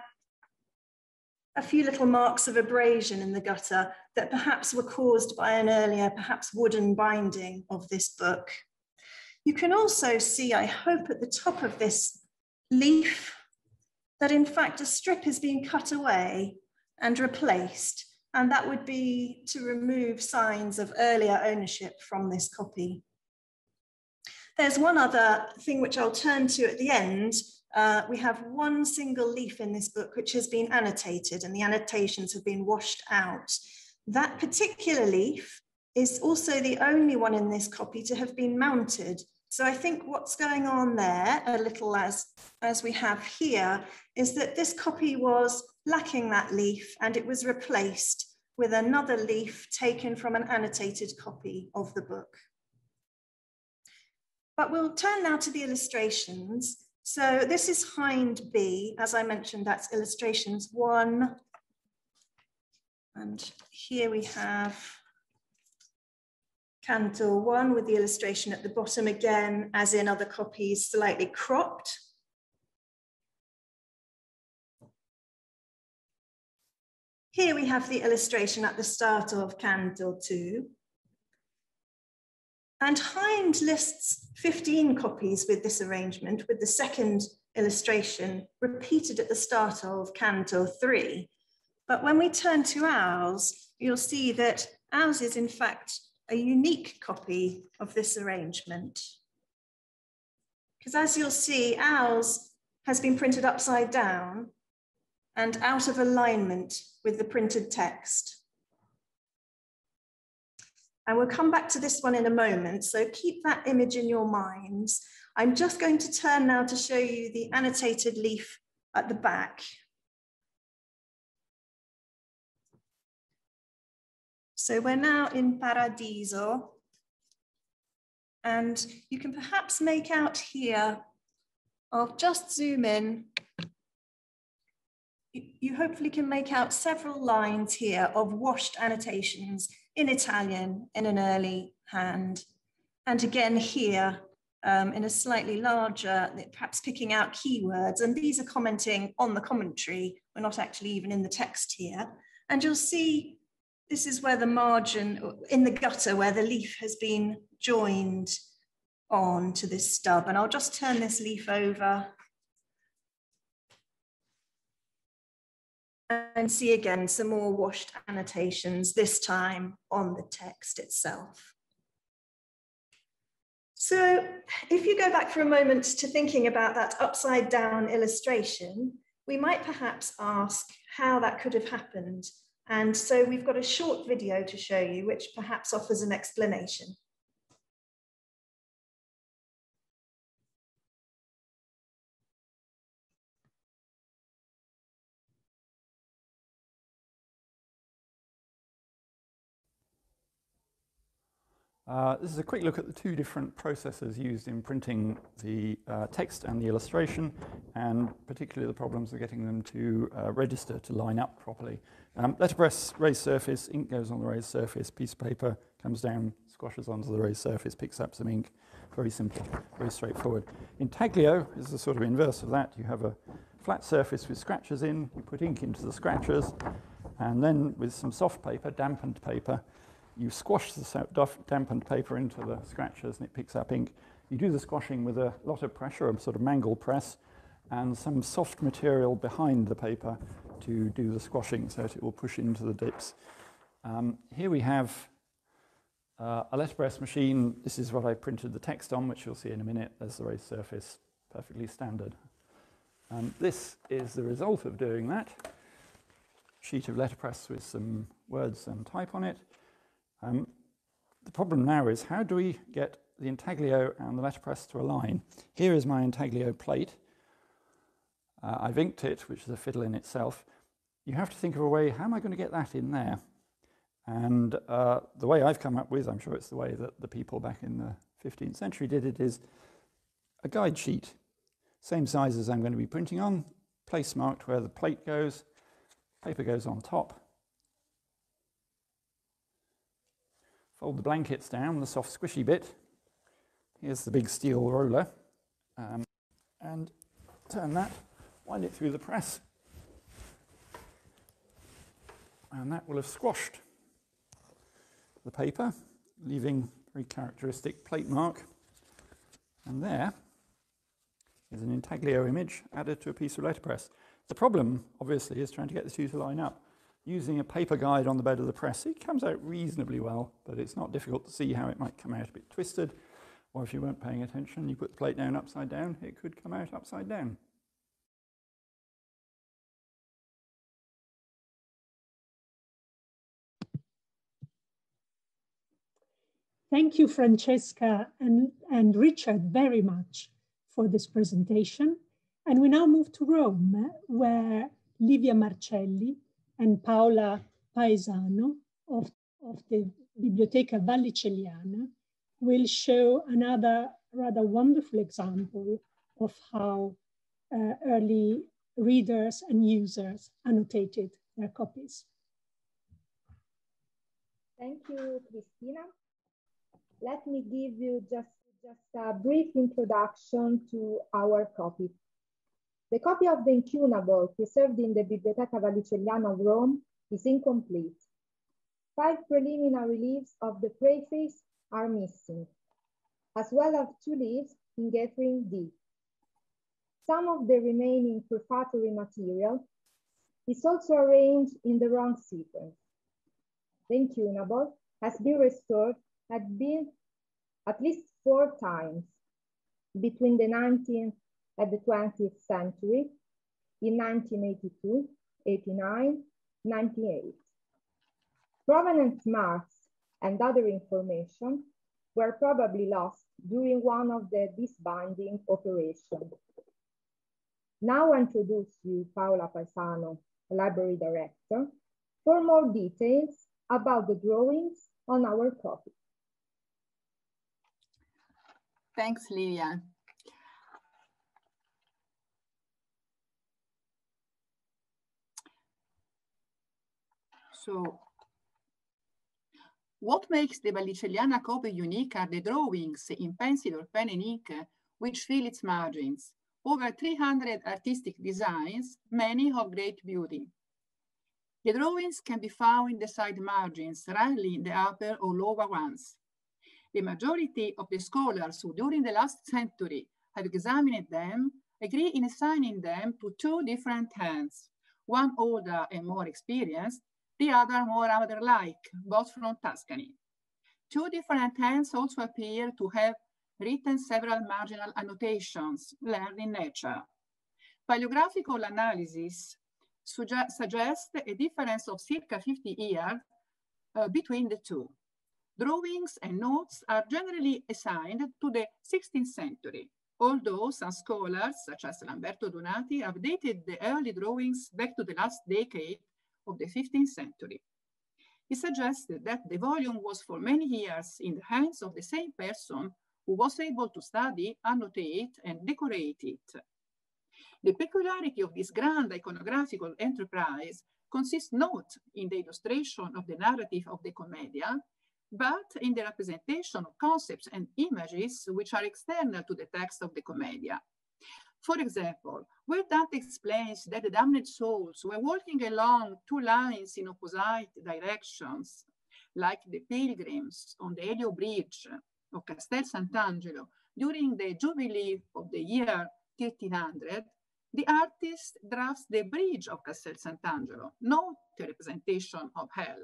a few little marks of abrasion in the gutter that perhaps were caused by an earlier, perhaps wooden binding of this book. You can also see, I hope, at the top of this leaf, that in fact a strip is being cut away and replaced, and that would be to remove signs of earlier ownership from this copy. There's one other thing which I'll turn to at the end. We have one single leaf in this book which has been annotated, and the annotations have been washed out. That particular leaf is also the only one in this copy to have been mounted. So I think what's going on there, a little as we have here, is that this copy was lacking that leaf and it was replaced with another leaf taken from an annotated copy of the book. But we'll turn now to the illustrations. So this is Hind B. As I mentioned, that's illustrations 1. And here we have Canto 1 with the illustration at the bottom again, as in other copies, slightly cropped. Here we have the illustration at the start of Canto 2. And Hind lists 15 copies with this arrangement, with the second illustration repeated at the start of Canto 3. But when we turn to ours, you'll see that ours is in fact a unique copy of this arrangement. Because as you'll see, ours has been printed upside down and out of alignment with the printed text. And we'll come back to this one in a moment, so keep that image in your minds. I'm just going to turn now to show you the annotated leaf at the back. So we're now in Paradiso, and you can perhaps make out here, I'll just zoom in. You hopefully can make out several lines here of washed annotations in Italian in an early hand. And again here in a slightly larger, perhaps picking out keywords. And these are commenting on the commentary. We're not actually even in the text here. And you'll see this is where the margin, in the gutter, where the leaf has been joined on to this stub. And I'll just turn this leaf over and see again some more washed annotations, this time on the text itself. So if you go back for a moment to thinking about that upside down illustration, we might perhaps ask how that could have happened. And so we've got a short video to show you, which perhaps offers an explanation. This is a quick look at the two different processes used in printing the text and the illustration, and particularly the problems of getting them to register, to line up properly. Letterpress, raised surface, ink goes on the raised surface, piece of paper comes down, squashes onto the raised surface, picks up some ink. Very simple, very straightforward. Intaglio is the sort of inverse of that. You have a flat surface with scratches in, you put ink into the scratches, and then with some soft paper, dampened paper, you squash the dampened paper into the scratches and it picks up ink. You do the squashing with a lot of pressure, a sort of mangle press, and some soft material behind the paper to do the squashing so that it will push into the dips. Here we have a letterpress machine. This is what I printed the text on, which you'll see in a minute. There's the raised surface, perfectly standard. This is the result of doing that. Sheet of letterpress with some words and type on it. The problem now is, how do we get the intaglio and the letterpress to align? Here is my intaglio plate. I've inked it, which is a fiddle in itself. You have to think of a way, how am I going to get that in there? And the way I've come up with, I'm sure it's the way that the people back in the 15th century did it, is a guide sheet, same size as I'm going to be printing on, place marked where the plate goes, paper goes on top. Fold the blankets down, the soft squishy bit. Here's the big steel roller. And turn that, wind it through the press. and that will have squashed the paper, leaving a very characteristic plate mark. And there is an intaglio image added to a piece of letterpress. The problem, obviously, is trying to get the two to line up. Using a paper guide on the bed of the press, it comes out reasonably well, but it's not difficult to see how it might come out a bit twisted, or if you weren't paying attention, you put the plate down upside down, it could come out upside down. Thank you, Francesca and Richard, very much for this presentation. And we now move to Rome, where Livia Marcelli and Paola Paesano of the Biblioteca Vallicelliana will show another rather wonderful example of how early readers and users annotated their copies. Thank you, Cristina. Let me give you just a brief introduction to our copy. The copy of the incunable preserved in the Biblioteca Vallicelliana of Rome is incomplete. 5 preliminary leaves of the preface are missing, as well as 2 leaves in Gathering D. Some of the remaining prefatory material is also arranged in the wrong sequence. The incunable has been restored at least 4 times between the 19th and the 20th century, in 1982, 89, 98. Provenance marks and other information were probably lost during one of the disbinding operations. Now I introduce you Paola Paesano, Library Director, for more details about the drawings on our copy. Thanks, Livia. So, what makes the Vallicelliana copy unique are the drawings in pencil or pen and ink which fill its margins. Over 300 artistic designs, many of great beauty. The drawings can be found in the side margins, rarely in the upper or lower ones. The majority of the scholars who during the last century have examined them agree in assigning them to 2 different hands, one older and more experienced, the other more amateur-like, both from Tuscany. 2 different hands also appear to have written several marginal annotations learned in nature. Bibliographical analysis suggests a difference of circa 50 years between the 2. Drawings and notes are generally assigned to the 16th century, although some scholars, such as Lamberto Donati, have dated the early drawings back to the last decade of the 15th century. He suggested that the volume was for many years in the hands of the same person who was able to study, annotate, and decorate it. The peculiarity of this grand iconographical enterprise consists not in the illustration of the narrative of the Commedia, but in the representation of concepts and images which are external to the text of the Commedia. For example, where Dante explains that the damned souls were walking along 2 lines in opposite directions, like the pilgrims on the Elio Bridge of Castel Sant'Angelo during the Jubilee of the year 1300, the artist drafts the bridge of Castel Sant'Angelo, not a representation of hell.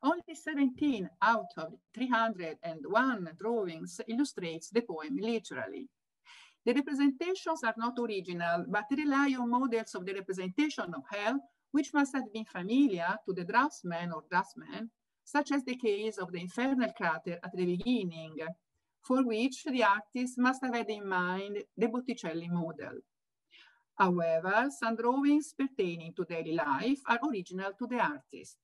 Only 17 out of 301 drawings illustrates the poem literally. The representations are not original, but rely on models of the representation of hell, which must have been familiar to the draftsman or draftsman, such as the case of the infernal crater at the beginning, for which the artist must have had in mind the Botticelli model. However, some drawings pertaining to daily life are original to the artist.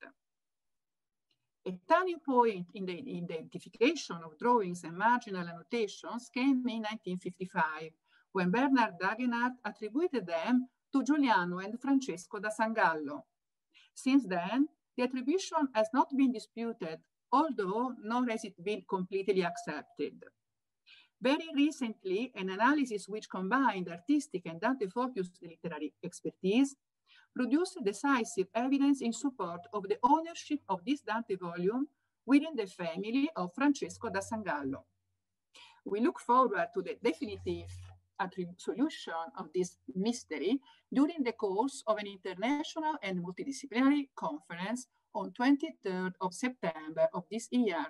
A turning point in the identification of drawings and marginal annotations came in 1955, when Bernard Dagenhart attributed them to Giuliano and Francesco da Sangallo. Since then, the attribution has not been disputed, although nor has it been completely accepted. Very recently, an analysis which combined artistic and Dante-focused literary expertise produced decisive evidence in support of the ownership of this Dante volume within the family of Francesco da Sangallo. We look forward to the definitive solution of this mystery during the course of an international and multidisciplinary conference on 23rd of September of this year,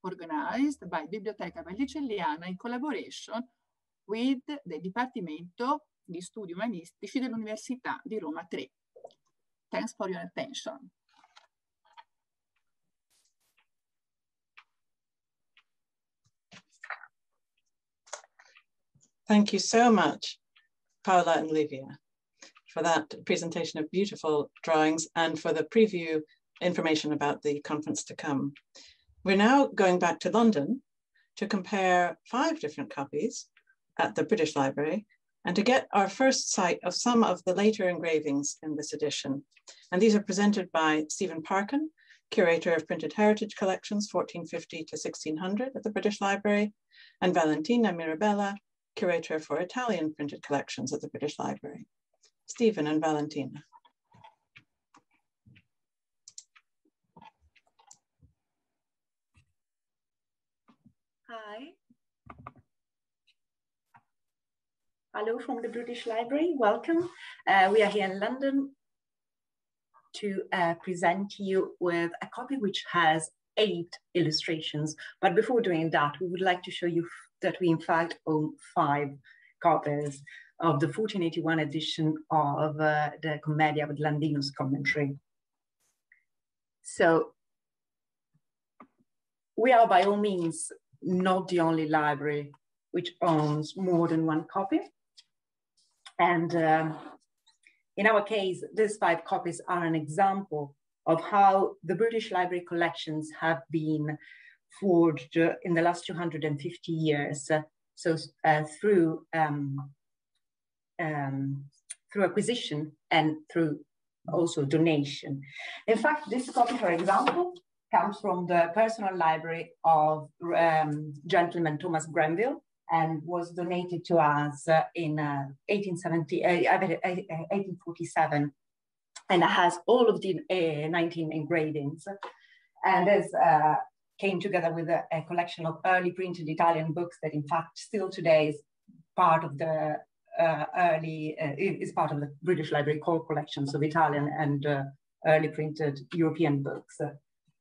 organized by Biblioteca Vallicelliana in collaboration with the Dipartimento di Studi Umanistici dell'Università di Roma 3. Thanks for your attention. Thank you so much, Paola and Livia, for that presentation of beautiful drawings and for the preview information about the conference to come. We're now going back to London to compare 5 different copies at the British Library and to get our first sight of some of the later engravings in this edition. And these are presented by Stephen Parkin, Curator of Printed Heritage Collections, 1450 to 1600 at the British Library, and Valentina Mirabella, Curator for Italian Printed Collections at the British Library. Stephen and Valentina. Hi. Hello from the British Library, welcome. We are here in London to present you with a copy which has 8 illustrations. But before doing that, we would like to show you that we in fact own 5 copies of the 1481 edition of the Commedia with Landino's commentary. So we are by all means not the only library which owns more than 1 copy. And in our case, these 5 copies are an example of how the British Library collections have been forged in the last 250 years. So through acquisition and through also donation. In fact, this copy, for example, comes from the personal library of gentleman Thomas Grenville and was donated to us in 1847, and it has all of the 19 engravings. And this came together with a collection of early printed Italian books that in fact still today is part of the is part of the British Library core collections of Italian and early printed European books.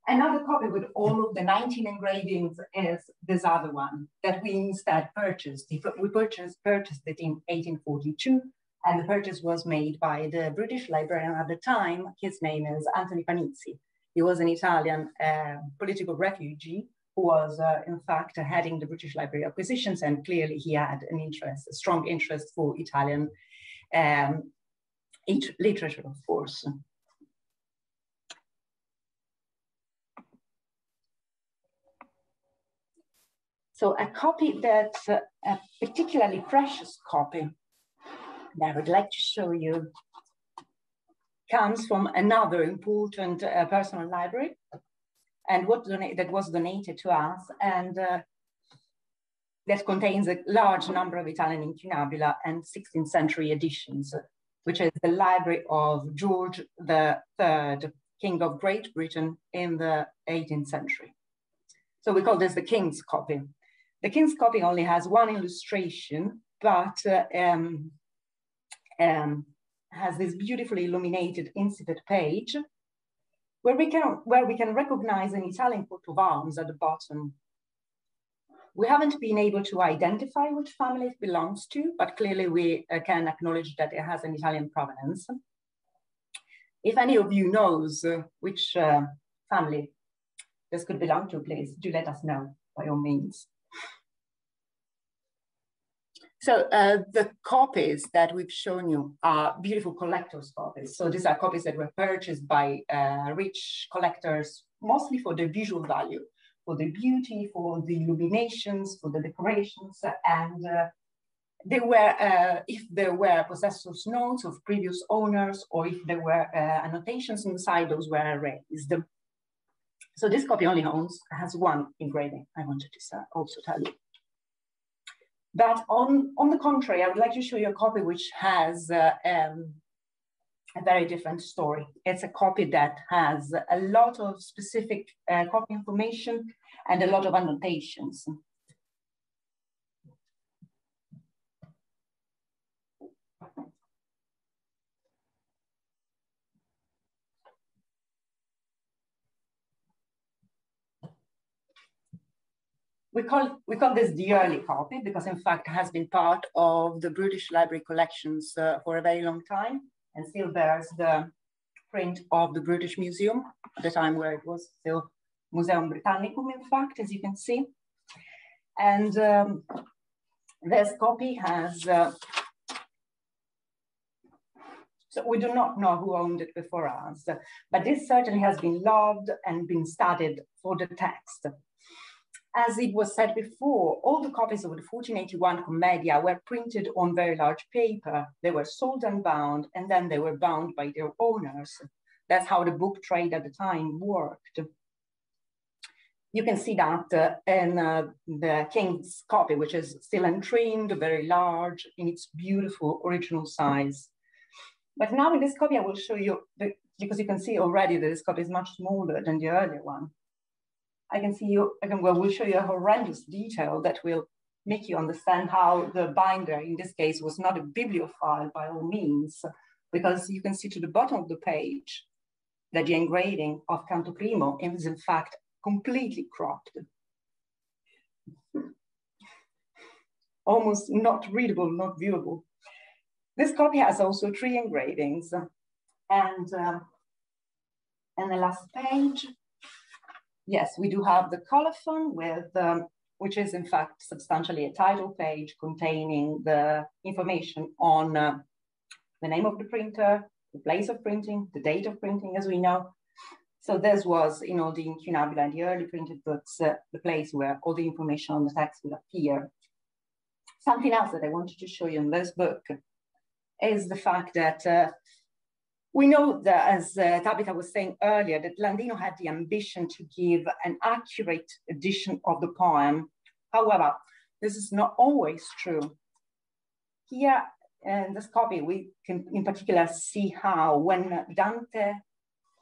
Another copy with all of the 19 engravings is this other one that we instead purchased. We purchased it in 1842, and the purchase was made by the British librarian at the time. His name is Anthony Panizzi. He was an Italian political refugee who was in fact heading the British Library acquisitions, and clearly he had an interest, a strong interest for Italian literature, of course. So a copy that's a particularly precious copy that I would like to show you comes from another important personal library, and that was donated to us, and that contains a large number of Italian incunabula and 16th century editions, which is the library of George III, King of Great Britain in the 18th century. So we call this the King's copy. The King's copy only has 1 illustration, but has this beautifully illuminated incipit page where we can recognize an Italian coat of arms at the bottom. We haven't been able to identify which family it belongs to, but clearly we can acknowledge that it has an Italian provenance. If any of you knows which family this could belong to, please do let us know by all means. So the copies that we've shown you are beautiful collector's copies. So these are copies that were purchased by rich collectors, mostly for the visual value, for the beauty, for the illuminations, for the decorations. And they were, if there were possessor's notes of previous owners, or if there were annotations inside, those were erased. So this copy only has 1 engraving, I wanted to also tell you. But on the contrary, I would like to show you a copy which has a very different story. It's a copy that has a lot of specific copy information and a lot of annotations. We call this the early copy because in fact it has been part of the British Library collections for a very long time and still bears the print of the British Museum at the time where it was still Museum Britannicum, in fact, as you can see. And this copy has, so we do not know who owned it before us, but this certainly has been loved and been studied for the text. As it was said before, all the copies of the 1481 Commedia were printed on very large paper. They were sold unbound, and then they were bound by their owners. That's how the book trade at the time worked. You can see that in the King's copy, which is still untrimmed, very large, in its beautiful original size. But now in this copy, I will show you, because you can see already that this copy is much smaller than the earlier one. We'll show you a horrendous detail that will make you understand how the binder, in this case, was not a bibliophile by all means, because you can see to the bottom of the page that the engraving of Canto Primo is in fact completely cropped. Almost not readable, not viewable. This copy has also 3 engravings. And the last page, yes, we do have the colophon with, which is in fact substantially a title page containing the information on the name of the printer, the place of printing, the date of printing, as we know. So this was, the incunabula and the early printed books, the place where all the information on the text would appear. Something else that I wanted to show you in this book is the fact that we know that, as Tabitha was saying earlier, that Landino had the ambition to give an accurate edition of the poem. However, this is not always true. Here in this copy, we can in particular see how when Dante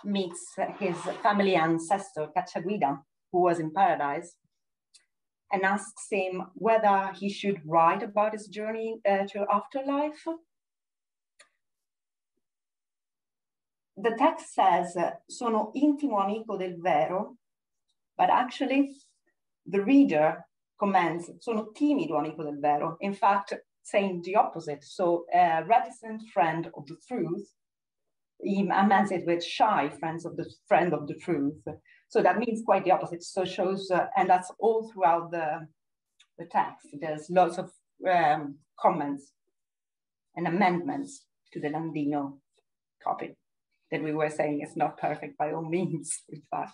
meets his family ancestor, Cacciaguida, who was in paradise, and asks him whether he should write about his journey to afterlife. The text says, sono intimo amico del vero, but actually the reader comments, sono timido amico del vero, in fact, saying the opposite. So a reticent friend of the truth, he amends it with shy friend of the truth. So that means quite the opposite. So shows, and that's all throughout the text. There's lots of comments and amendments to the Landino copy that we were saying is not perfect by all means, in fact.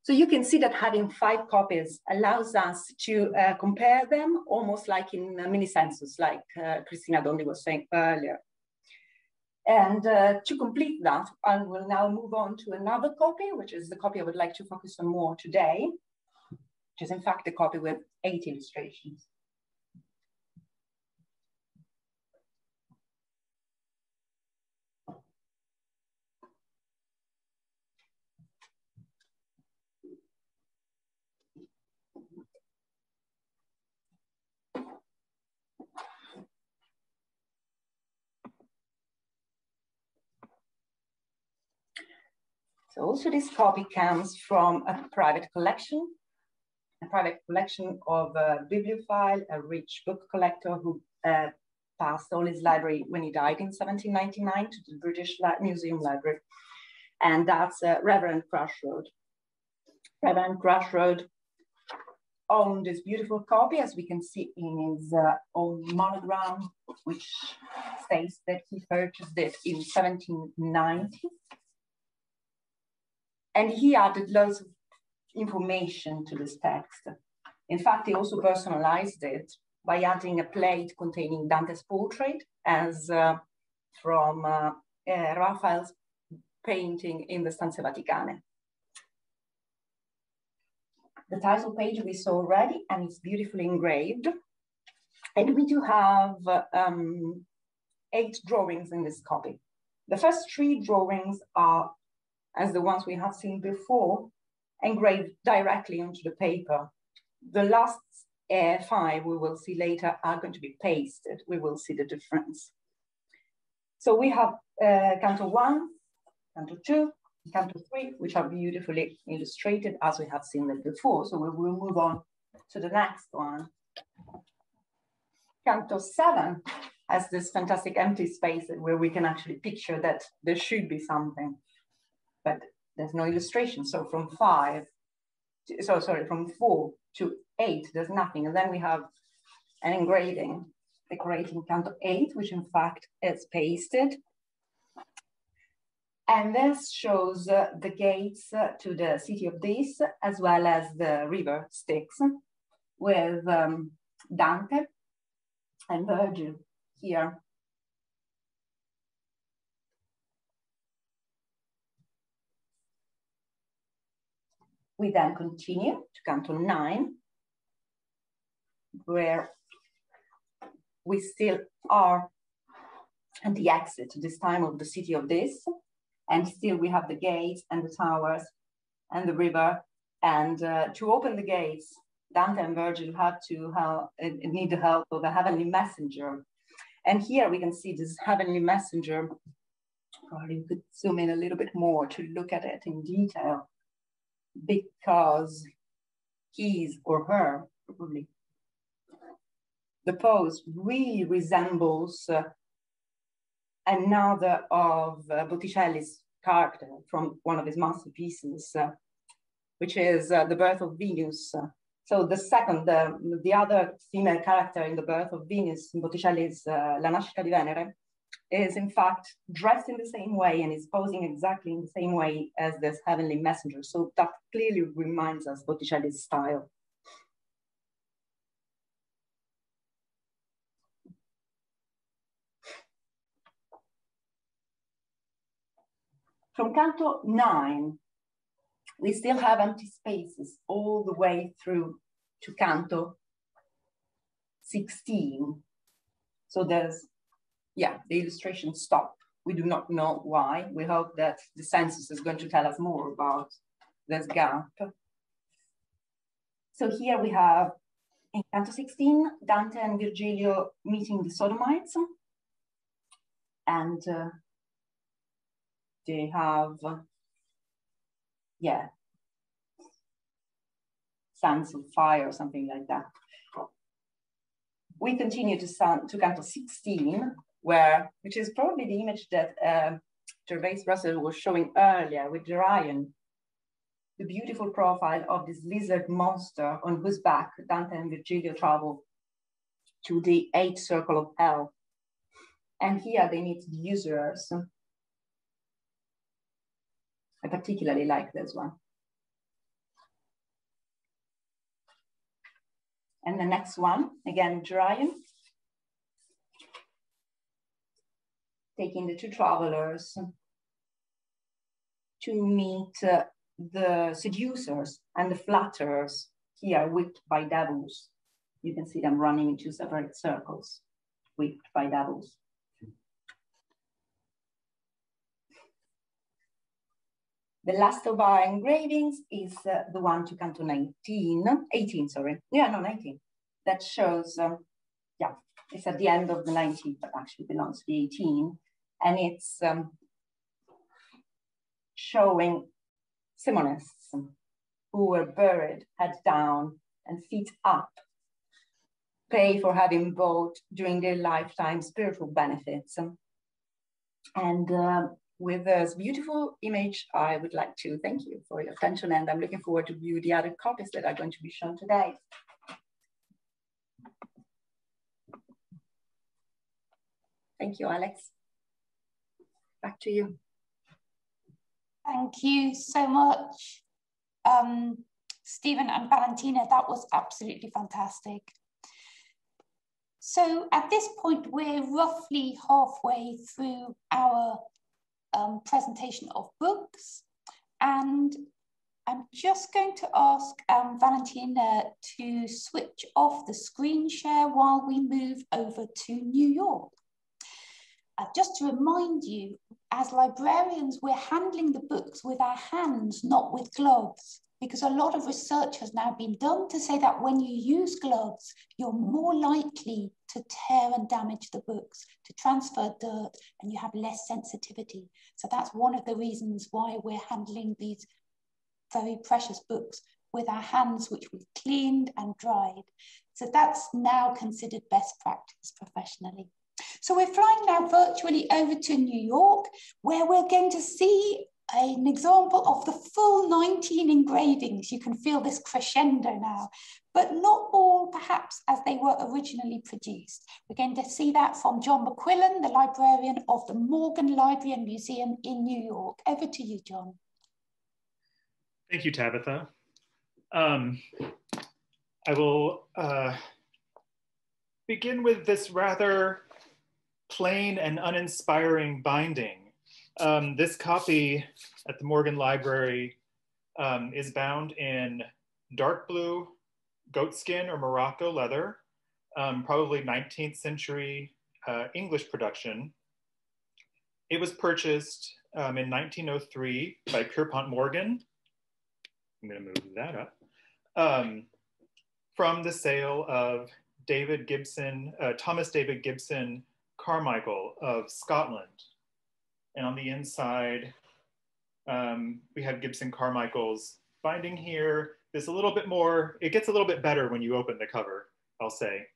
So you can see that having 5 copies allows us to compare them almost like in a mini census, like Cristina Dondi was saying earlier. And to complete that, I will now move on to another copy, which is the copy I would like to focus on more today, which is in fact a copy with 8 illustrations. So also this copy comes from a private collection of a bibliophile, a rich book collector who passed all his library when he died in 1799 to the British Museum Library. And that's Reverend Crushroad. Reverend Crushroad owned this beautiful copy, as we can see in his own monogram, which states that he purchased it in 1790. And he added loads of information to this text. In fact, he also personalized it by adding a plate containing Dante's portrait as from Raphael's painting in the Stanze Vaticane. The title page we saw already, and it's beautifully engraved. And we do have 8 drawings in this copy. The first 3 drawings are, as the ones we have seen before, engraved directly onto the paper. The last 5 we will see later are going to be pasted. We will see the difference. So we have Canto 1, Canto 2, Canto 3, which are beautifully illustrated as we have seen them before. So we will move on to the next one. Canto 7 has this fantastic empty space where we can actually picture that there should be something, but there's no illustration. So from 4 to 8, there's nothing. And then we have an engraving decorating Canto 8, which in fact is pasted. And this shows the gates to the city of this, as well as the river Styx, with Dante and Virgil here. We then continue to Canto 9, where we still are at the exit this time of the city of this, and still we have the gates and the towers and the river. And to open the gates, Dante and Virgil have to need the help of a heavenly messenger. And here we can see this heavenly messenger. Probably you could zoom in a little bit more to look at it in detail, because his or her, probably, the pose really resembles another of Botticelli's character from one of his masterpieces, which is The Birth of Venus. So the second, the other female character in The Birth of Venus, in Botticelli's La Nascita di Venere, is in fact dressed in the same way and is posing exactly in the same way as this heavenly messenger. So that clearly reminds us Botticelli's style. From Canto 9, we still have empty spaces all the way through to Canto 16. So there's, the illustrations stop. We do not know why. We hope that the census is going to tell us more about this gap. So here we have, in Canto 16, Dante and Virgilio meeting the Sodomites. And they have, sands of fire or something like that. We continue to Canto 16, which is probably the image that Gervais Russell was showing earlier with Ryan, the beautiful profile of this lizard monster on whose back Dante and Virgilio travel to the 8th circle of hell. And here they meet the usurers. I particularly like this one. And the next one, again, Ryan, taking the 2 travelers to meet the seducers and the flatterers, here whipped by devils. You can see them running in 2 separate circles, whipped by devils. The last of our engravings is the one to Canto 18, sorry. 19. That shows, it's at the end of the 19th, but actually belongs to the 18. And it's showing Simonists who were buried head down and feet up, pay for having bought during their lifetime spiritual benefits. And with this beautiful image, I would like to thank you for your attention, and I'm looking forward to view the other copies that are going to be shown today. Thank you, Alex. Back to you. Thank you so much, Stephen and Valentina. That was absolutely fantastic. So at this point, we're roughly halfway through our presentation of books, and I'm just going to ask Valentina to switch off the screen share while we move over to New York. Just to remind you, as librarians, we're handling the books with our hands, not with gloves, because a lot of research has now been done to say that when you use gloves, you're more likely to tear and damage the books, to transfer dirt, and you have less sensitivity. So that's one of the reasons why we're handling these very precious books with our hands, which we've cleaned and dried. So that's now considered best practice professionally. So we're flying now virtually over to New York, where we're going to see an example of the full 19 engravings. You can feel this crescendo now, but not all perhaps as they were originally produced. We're going to see that from John McQuillan, the librarian of the Morgan Library and Museum in New York. Over to you, John. Thank you, Tabitha. I will begin with this rather plain and uninspiring binding. This copy at the Morgan Library is bound in dark blue goatskin or Morocco leather, probably 19th century English production. It was purchased in 1903 by Pierpont Morgan. I'm going to move that up. From the sale of David Gibson, Thomas David Gibson Carmichael of Scotland. And on the inside, we have Gibson Carmichael's binding here. There's a little bit more, it gets a little bit better when you open the cover, I'll say.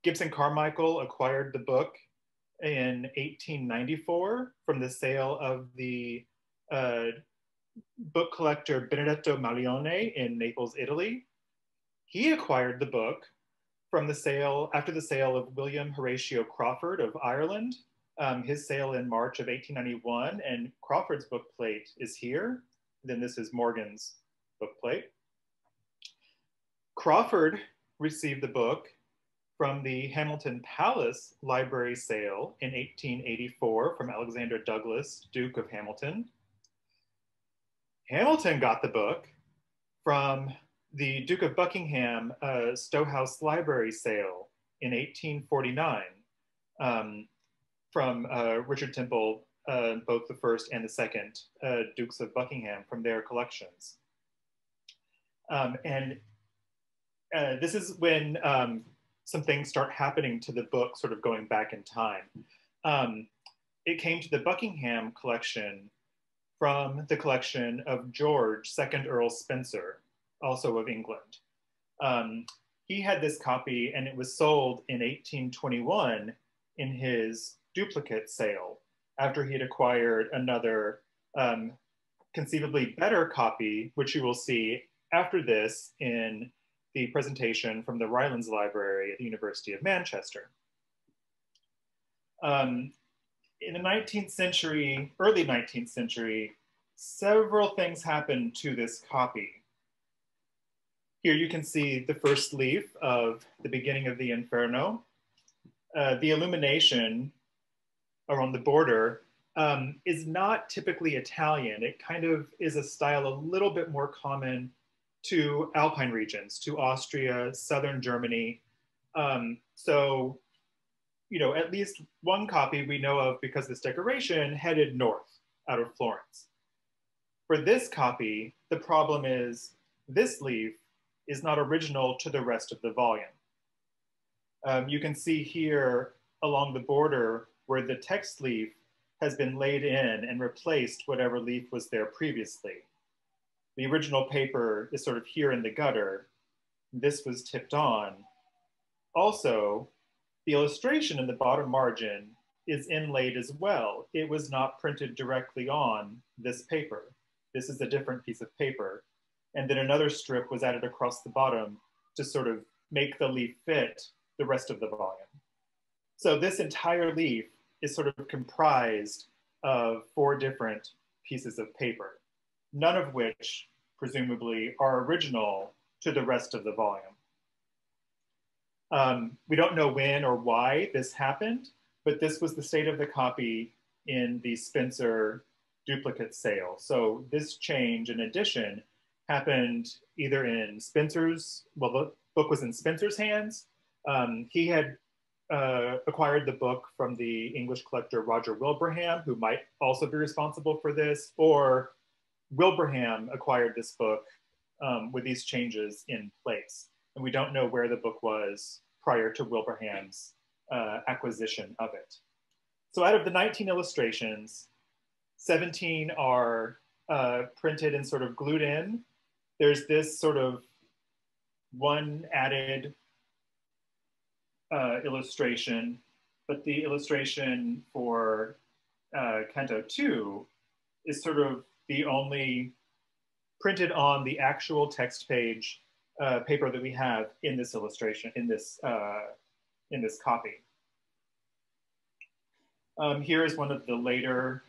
Gibson Carmichael acquired the book in 1894 from the sale of the book collector Benedetto Maglione in Naples, Italy. He acquired the book from the sale, after the sale of William Horatio Crawford of Ireland, his sale in March of 1891, and Crawford's book plate is here. Then this is Morgan's book plate. Crawford received the book from the Hamilton Palace Library sale in 1884 from Alexander Douglas, Duke of Hamilton. Hamilton got the book from the Duke of Buckingham Stowehouse Library sale in 1849 from Richard Temple, both the first and the second Dukes of Buckingham, from their collections. This is when some things start happening to the book, sort of going back in time. It came to the Buckingham collection from the collection of George, 2nd Earl Spencer, also of England. He had this copy and it was sold in 1821 in his duplicate sale after he had acquired another conceivably better copy, which you will see after this in the presentation from the Rylands Library at the University of Manchester. In the 19th century, early 19th century, several things happened to this copy. Here you can see the first leaf of the beginning of the Inferno. The illumination around the border is not typically Italian. It kind of is a style a little bit more common to Alpine regions, to Austria, southern Germany. So, you know, at least one copy we know of, because this decoration headed north out of Florence. For this copy, the problem is this leaf is not original to the rest of the volume. You can see here along the border where the text leaf has been laid in and replaced whatever leaf was there previously. The original paper is sort of here in the gutter. This was tipped on. Also, the illustration in the bottom margin is inlaid as well. It was not printed directly on this paper. This is a different piece of paper. And then another strip was added across the bottom to sort of make the leaf fit the rest of the volume. So this entire leaf is sort of comprised of 4 different pieces of paper, none of which presumably are original to the rest of the volume. We don't know when or why this happened, but this was the state of the copy in the Spencer duplicate sale. So this change and addition happened either in Spencer's, well, the book was in Spencer's hands. He had acquired the book from the English collector Roger Wilbraham, who might also be responsible for this, or Wilbraham acquired this book with these changes in place. And we don't know where the book was prior to Wilbraham's acquisition of it. So out of the 19 illustrations, 17 are printed and sort of glued in. There's this sort of one added illustration, but the illustration for Canto 2 is sort of the only printed on the actual text page paper that we have in this illustration, in this copy. Here is one of the later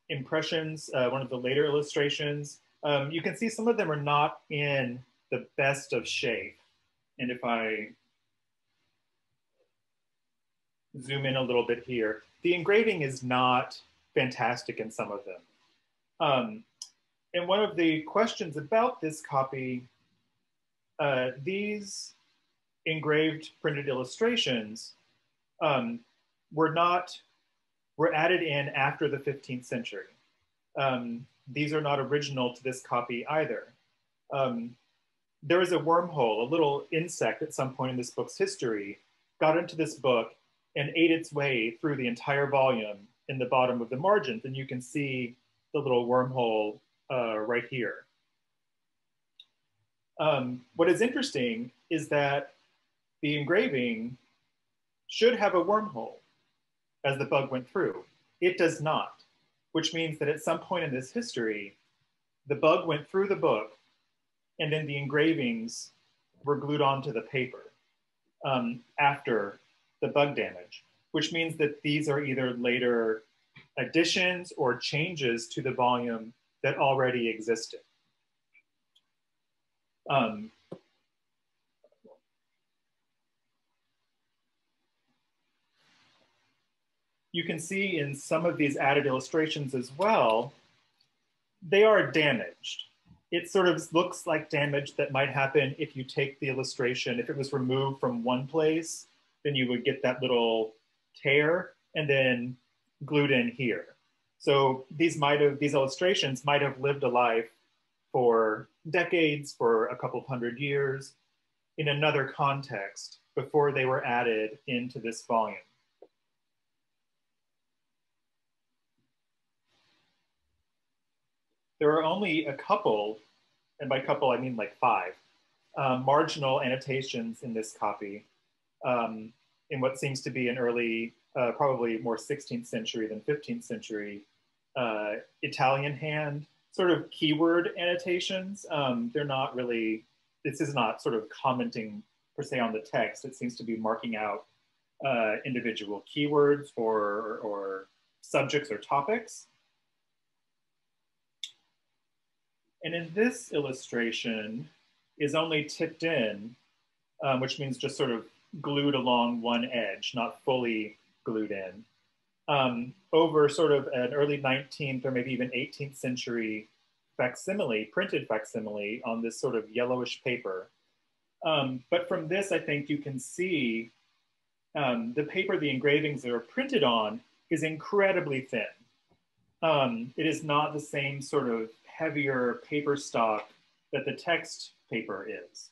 impressions, one of the later illustrations. You can see some of them are not in the best of shape. And if I zoom in a little bit here, the engraving is not fantastic in some of them. And one of the questions about this copy, these engraved printed illustrations were added in after the 15th century. These are not original to this copy either. There is a wormhole, a little insect at some point in this book's history, got into this book and ate its way through the entire volume in the bottom of the margins. And you can see the little wormhole right here. What is interesting is that the engraving should have a wormhole as the bug went through. It does not, which means that at some point in this history, the bug went through the book and then the engravings were glued onto the paper after the bug damage, which means that these are either later additions or changes to the volume that already existed. You can see in some of these added illustrations as well, they are damaged. It sort of looks like damage that might happen if you take the illustration, if it was removed from one place, then you would get that little tear and then glued in here. So these illustrations might have lived a life for decades, for a couple of 100 years in another context before they were added into this volume. There are only a couple, and by couple I mean like 5, marginal annotations in this copy in what seems to be an early, probably more 16th century than 15th century Italian hand, sort of keyword annotations. They're not really, this is not sort of commenting per se on the text. It seems to be marking out individual keywords or subjects or topics. And in this illustration is only tipped in, which means just sort of glued along one edge, not fully glued in, over sort of an early 19th or maybe even 18th century facsimile, printed facsimile on this sort of yellowish paper. But from this, I think you can see the paper the engravings that are printed on is incredibly thin. It is not the same sort of heavier paper stock that the text paper is.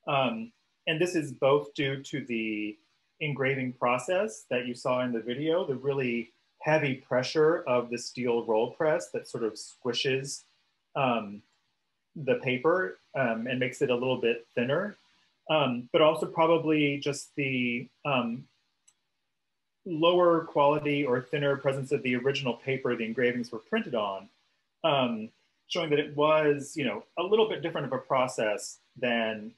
And this is both due to the engraving process that you saw in the video, the really heavy pressure of the steel roll press that sort of squishes the paper and makes it a little bit thinner, but also probably just the lower quality or thinner presence of the original paper the engravings were printed on, showing that it was, a little bit different of a process than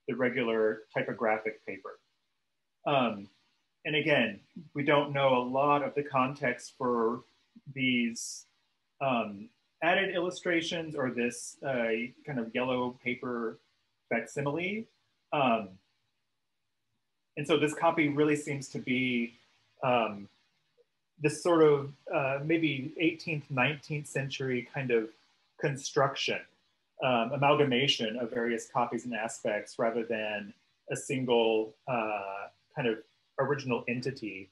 the regular typographic paper. And again, we don't know a lot of the context for these added illustrations or this kind of yellow paper facsimile. And so this copy really seems to be this sort of maybe 18th, 19th century kind of construction, amalgamation of various copies and aspects rather than a single kind of original entity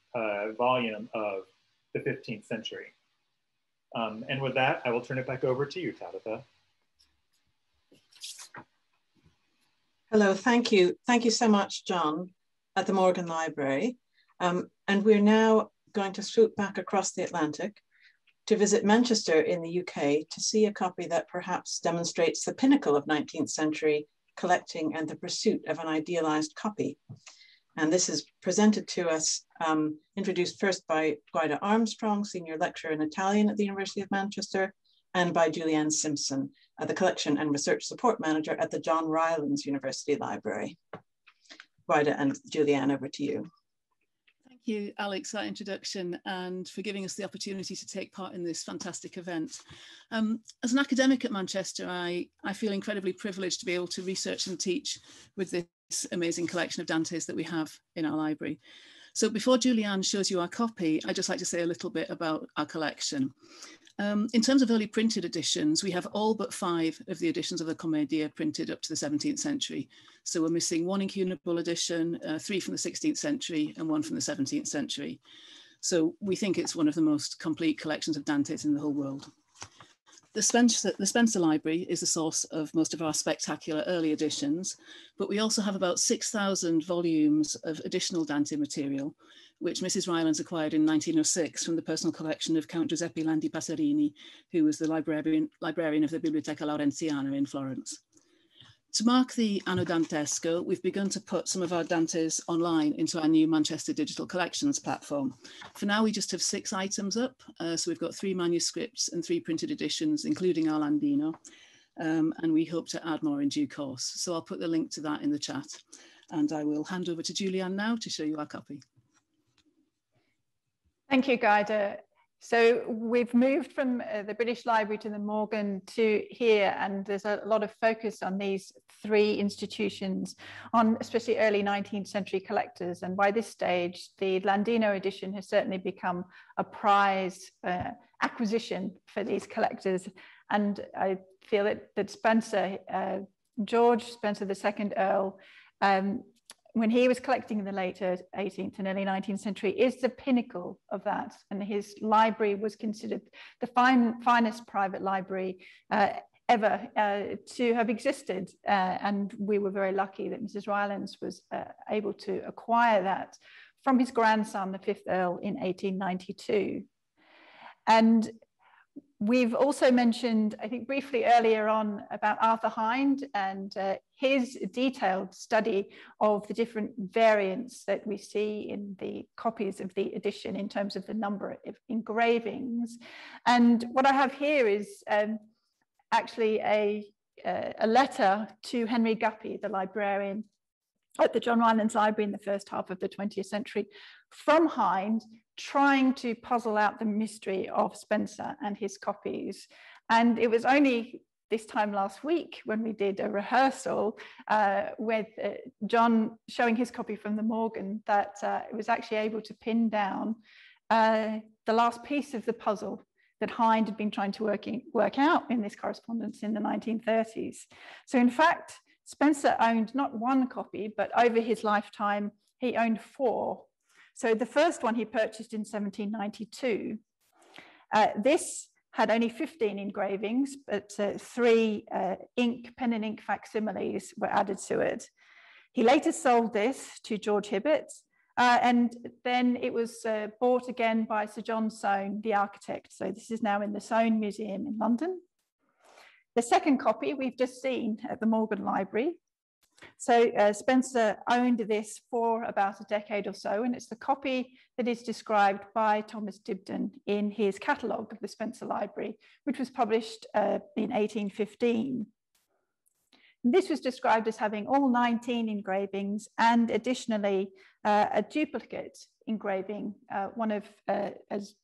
volume of the 15th century. And with that, I will turn it back over to you, Tabitha. Hello, thank you. Thank you so much, John, at the Morgan Library. And we're now going to swoop back across the Atlantic to visit Manchester in the UK to see a copy that perhaps demonstrates the pinnacle of 19th century collecting and the pursuit of an idealized copy. And this is presented to us, introduced first by Guida Armstrong, Senior Lecturer in Italian at the University of Manchester, and by Julianne Simpson, the Collection and Research Support Manager at the John Rylands University Library. Guida and Julianne, over to you. Thank you, Alex, for that introduction and for giving us the opportunity to take part in this fantastic event. As an academic at Manchester, I feel incredibly privileged to be able to research and teach with this amazing collection of Dantes that we have in our library. So before Julianne shows you our copy, I'd just like to say a little bit about our collection. In terms of early printed editions, we have all but 5 of the editions of the Commedia printed up to the 17th century. So we're missing 1 incunable edition, 3 from the 16th century, and 1 from the 17th century. So we think it's one of the most complete collections of Dantes in the whole world. The Spencer Library is the source of most of our spectacular early editions, but we also have about 6,000 volumes of additional Dante material, which Mrs. Rylands acquired in 1906 from the personal collection of Count Giuseppe Landi Passerini, who was the librarian of the Biblioteca Laurentiana in Florence. To mark the Anno Dantesco, we've begun to put some of our Dantes online into our new Manchester Digital Collections platform. For now, we just have 6 items up. So we've got 3 manuscripts and 3 printed editions, including our Landino. And we hope to add more in due course. So I'll put the link to that in the chat. And I will hand over to Julianne now to show you our copy. Thank you, Guida. So we've moved from the British Library to the Morgan to here, and there's a lot of focus on these 3 institutions, on especially early 19th century collectors. And by this stage, the Landino edition has certainly become a prize acquisition for these collectors. And I feel that Spencer, George Spencer, the 2nd Earl, when he was collecting in the later 18th and early 19th century, is the pinnacle of that. And his library was considered the finest private library ever to have existed. And we were very lucky that Mrs. Rylands was able to acquire that from his grandson, the 5th Earl, in 1892. And we've also mentioned, I think briefly earlier on, about Arthur Hind and his detailed study of the different variants that we see in the copies of the edition in terms of the number of engravings. And what I have here is actually a letter to Henry Guppy, the librarian at the John Rylands Library in the first half of the 20th century, from Hind, trying to puzzle out the mystery of Spencer and his copies. And it was only this time last week when we did a rehearsal with John showing his copy from the Morgan that it was actually able to pin down the last piece of the puzzle that Hind had been trying to work out in this correspondence in the 1930s. So in fact, Spencer owned not 1 copy, but over his lifetime, he owned 4. So the first one he purchased in 1792. This had only 15 engravings, but 3 pen and ink facsimiles were added to it. He later sold this to George Hibbert, and then it was bought again by Sir John Soane, the architect. So this is now in the Soane Museum in London. The second copy we've just seen at the Morgan Library. So Spencer owned this for about a decade or so, and it's the copy that is described by Thomas Dibdin in his catalogue of the Spencer Library, which was published in 1815. This was described as having all 19 engravings and additionally a duplicate engraving, one of, as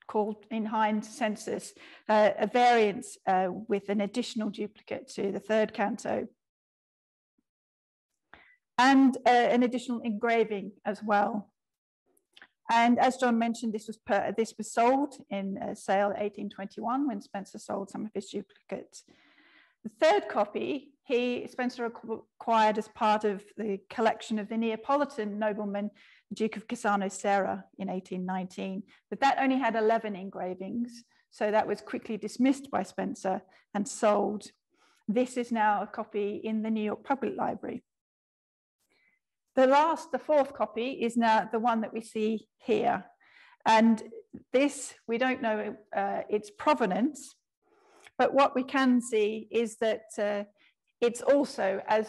called in Hind's census, a variance with an additional duplicate to the 3rd canto, and an additional engraving as well. And as John mentioned, this was sold in a sale 1821 when Spencer sold some of his duplicates. The third copy, Spencer acquired as part of the collection of the Neapolitan nobleman, the Duke of Cassano Serra in 1819, but that only had 11 engravings. So that was quickly dismissed by Spencer and sold. This is now a copy in the New York Public Library. The fourth copy is now the one that we see here. And this, we don't know its provenance, but what we can see is that it's also, as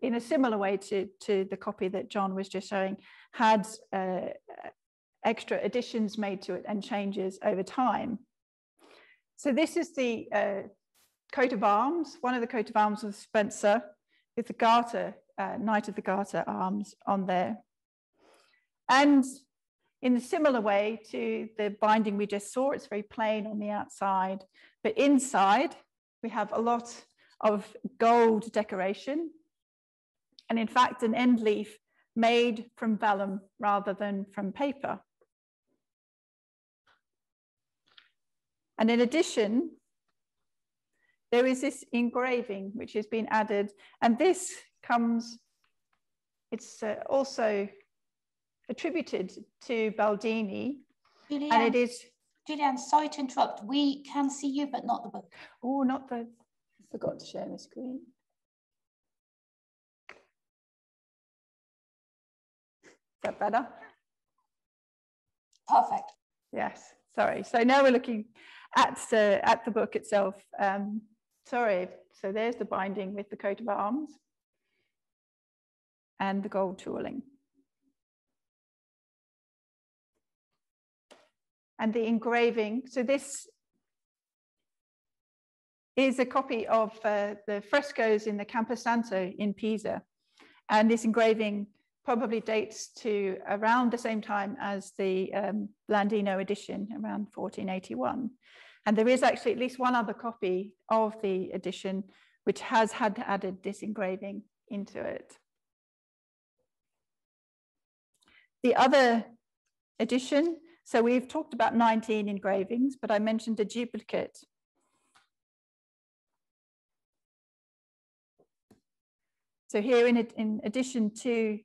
in a similar way to the copy that John was just showing, had extra additions made to it and changes over time. So this is the coat of arms, one of the coat of arms of Spencer, with the Garter, Knight of the Garter arms on there. And in a similar way to the binding we just saw, it's very plain on the outside, but inside we have a lot of gold decoration, and in fact an end leaf made from vellum rather than from paper. And in addition, there is this engraving which has been added, and this comes, it's also attributed to Baldini, Julianne, and it is... Julianne, sorry to interrupt. We can see you, but not the book. Oh, not the... I forgot to share my screen. Is that better? Perfect. Yes, sorry. So now we're looking at the book itself. Sorry, so there's the binding with the coat of arms and the gold tooling. And the engraving, so this is a copy of the frescoes in the Camposanto in Pisa. And this engraving probably dates to around the same time as the Landino edition, around 1481. And there is actually at least one other copy of the edition which has had added this engraving into it. The other edition, so we've talked about 19 engravings, but I mentioned a duplicate. So here, in addition to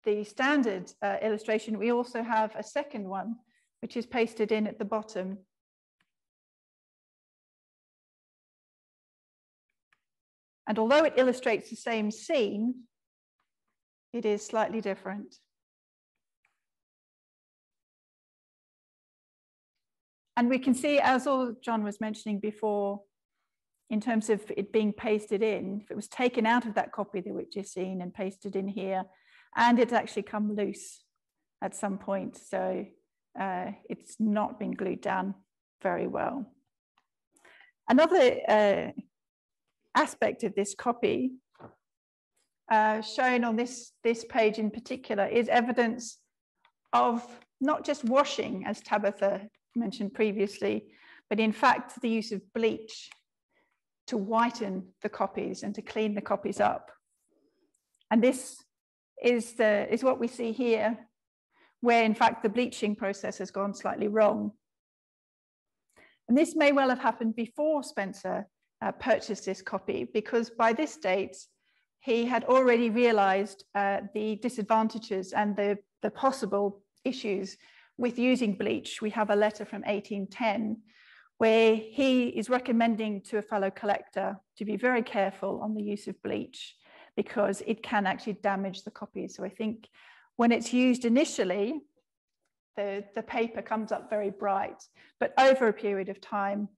the standard illustration, we also have a second one, which is pasted in at the bottom. And although it illustrates the same scene, it is slightly different. And we can see, as John was mentioning before, in terms of it being pasted in, if it was taken out of that copy that we've just seen and pasted in here, and it's actually come loose at some point. So it's not been glued down very well. Another aspect of this copy shown on this page in particular is evidence of not just washing, as Tabitha mentioned previously, but in fact the use of bleach to whiten the copies and to clean the copies up. And this is what we see here, where in fact the bleaching process has gone slightly wrong. And this may well have happened before Spencer purchased this copy, because by this date he had already realized the disadvantages and the possible issues with using bleach. We have a letter from 1810 where he is recommending to a fellow collector to be very careful on the use of bleach, because it can actually damage the copies. So I think when it's used initially, the paper comes up very bright, but over a period of time,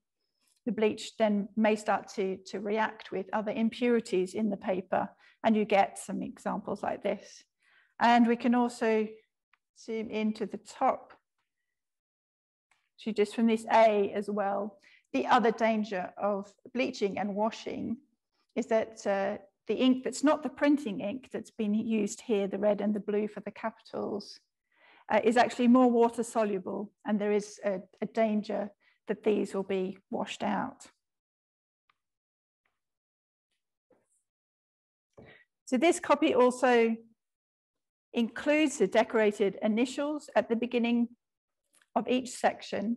the bleach then may start to react with other impurities in the paper, and you get some examples like this. And we can also zoom into the top, so just from this A as well. The other danger of bleaching and washing is that the ink that's not the printing ink that's been used here, the red and the blue for the capitals, is actually more water soluble, and there is a danger that these will be washed out. So this copy also includes the decorated initials at the beginning of each section.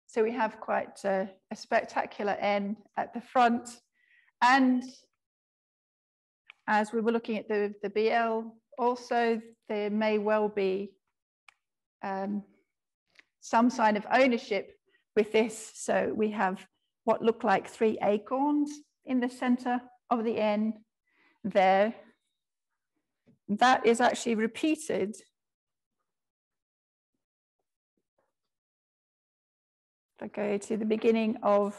So we have quite a spectacular N at the front. And as we were looking at the BL, also there may well be some sign of ownership with this. So we have what look like 3 acorns in the center of the N there. That is actually repeated if I go to the beginning of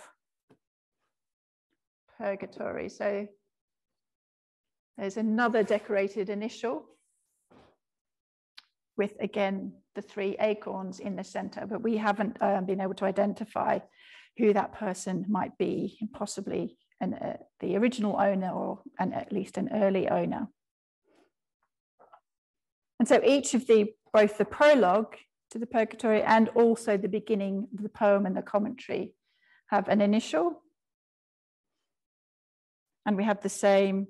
Purgatory. So there's another decorated initial with, again, the 3 acorns in the center, but we haven't been able to identify who that person might be, possibly the original owner or at least an early owner. And so each of both the prologue to the Purgatory and also the beginning of the poem and the commentary have an initial. And we have the same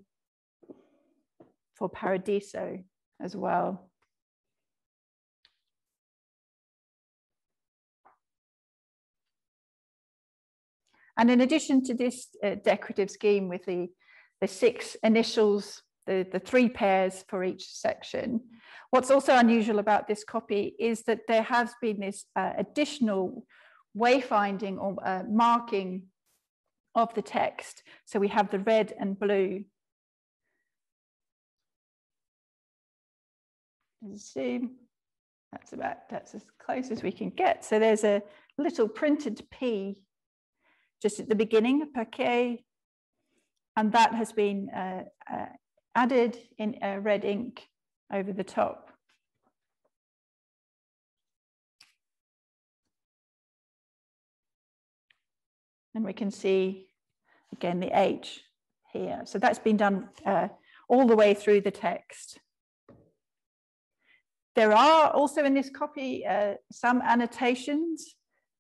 for Paradiso as well. And in addition to this decorative scheme with the 6 initials, the 3 pairs for each section, what's also unusual about this copy is that there has been this additional wayfinding or marking of the text. So we have the red and blue. Zoom. That's as close as we can get. So there's a little printed P just at the beginning of Paquet, and that has been added in red ink over the top. And we can see, again, the H here. So that's been done all the way through the text. There are also in this copy some annotations,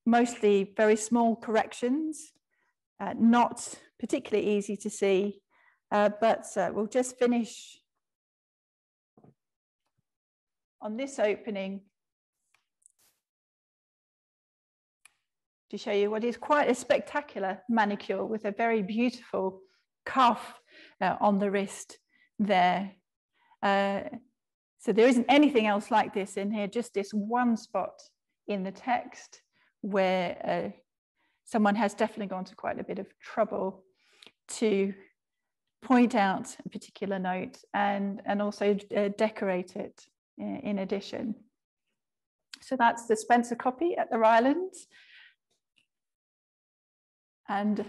mostly very small corrections, not particularly easy to see, but we'll just finish on this opening to show you what is quite a spectacular manicure with a very beautiful cuff on the wrist there. So there isn't anything else like this in here, just this one spot in the text where someone has definitely gone to quite a bit of trouble to point out a particular note and also decorate it in addition. So that's the Spencer copy at the Rylands. And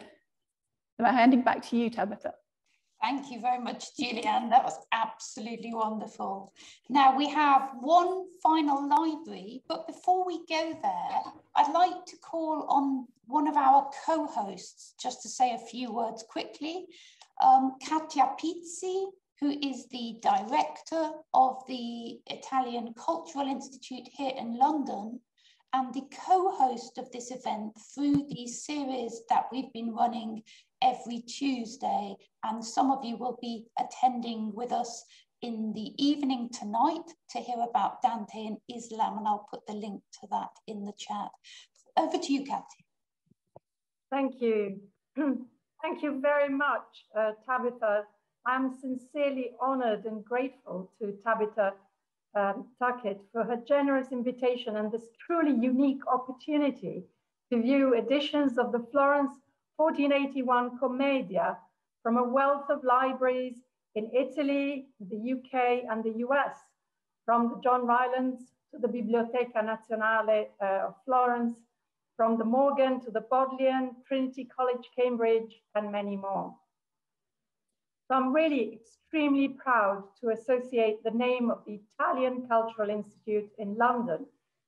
I'm handing back to you, Tabitha. Thank you very much, Julianne. That was absolutely wonderful. Now we have one final library, but before we go there, I'd like to call on one of our co-hosts just to say a few words quickly. Katia Pizzi, who is the director of the Italian Cultural Institute here in London, and the co-host of this event through the series that we've been running every Tuesday, and some of you will be attending with us in the evening tonight to hear about Dante and Islam, and I'll put the link to that in the chat. Over to you, Kathy. Thank you. Thank you very much, Tabitha. I'm sincerely honored and grateful to Tabitha Tuckett for her generous invitation and this truly unique opportunity to view editions of the Florence 1481 Commedia from a wealth of libraries in Italy, the UK, and the US, from the John Rylands to the Biblioteca Nazionale of Florence, from the Morgan to the Bodleian, Trinity College, Cambridge, and many more. So I'm really extremely proud to associate the name of the Italian Cultural Institute in London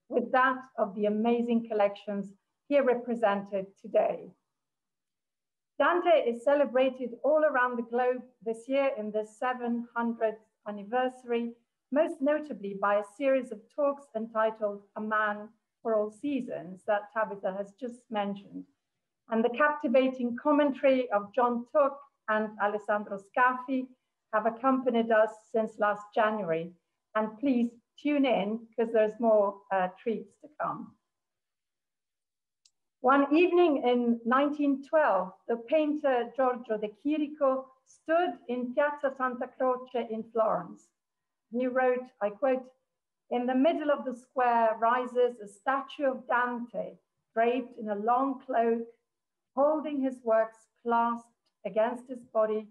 with that of the amazing collections here represented today. Dante is celebrated all around the globe this year in the 700th anniversary, most notably by a series of talks entitled A Man for All Seasons that Tabitha has just mentioned, and the captivating commentary of John Took and Alessandro Scafi have accompanied us since last January. And please tune in because there's more treats to come. One evening in 1912, the painter Giorgio de Chirico stood in Piazza Santa Croce in Florence. He wrote, I quote, "In the middle of the square rises a statue of Dante, draped in a long cloak, holding his works clasped against his body,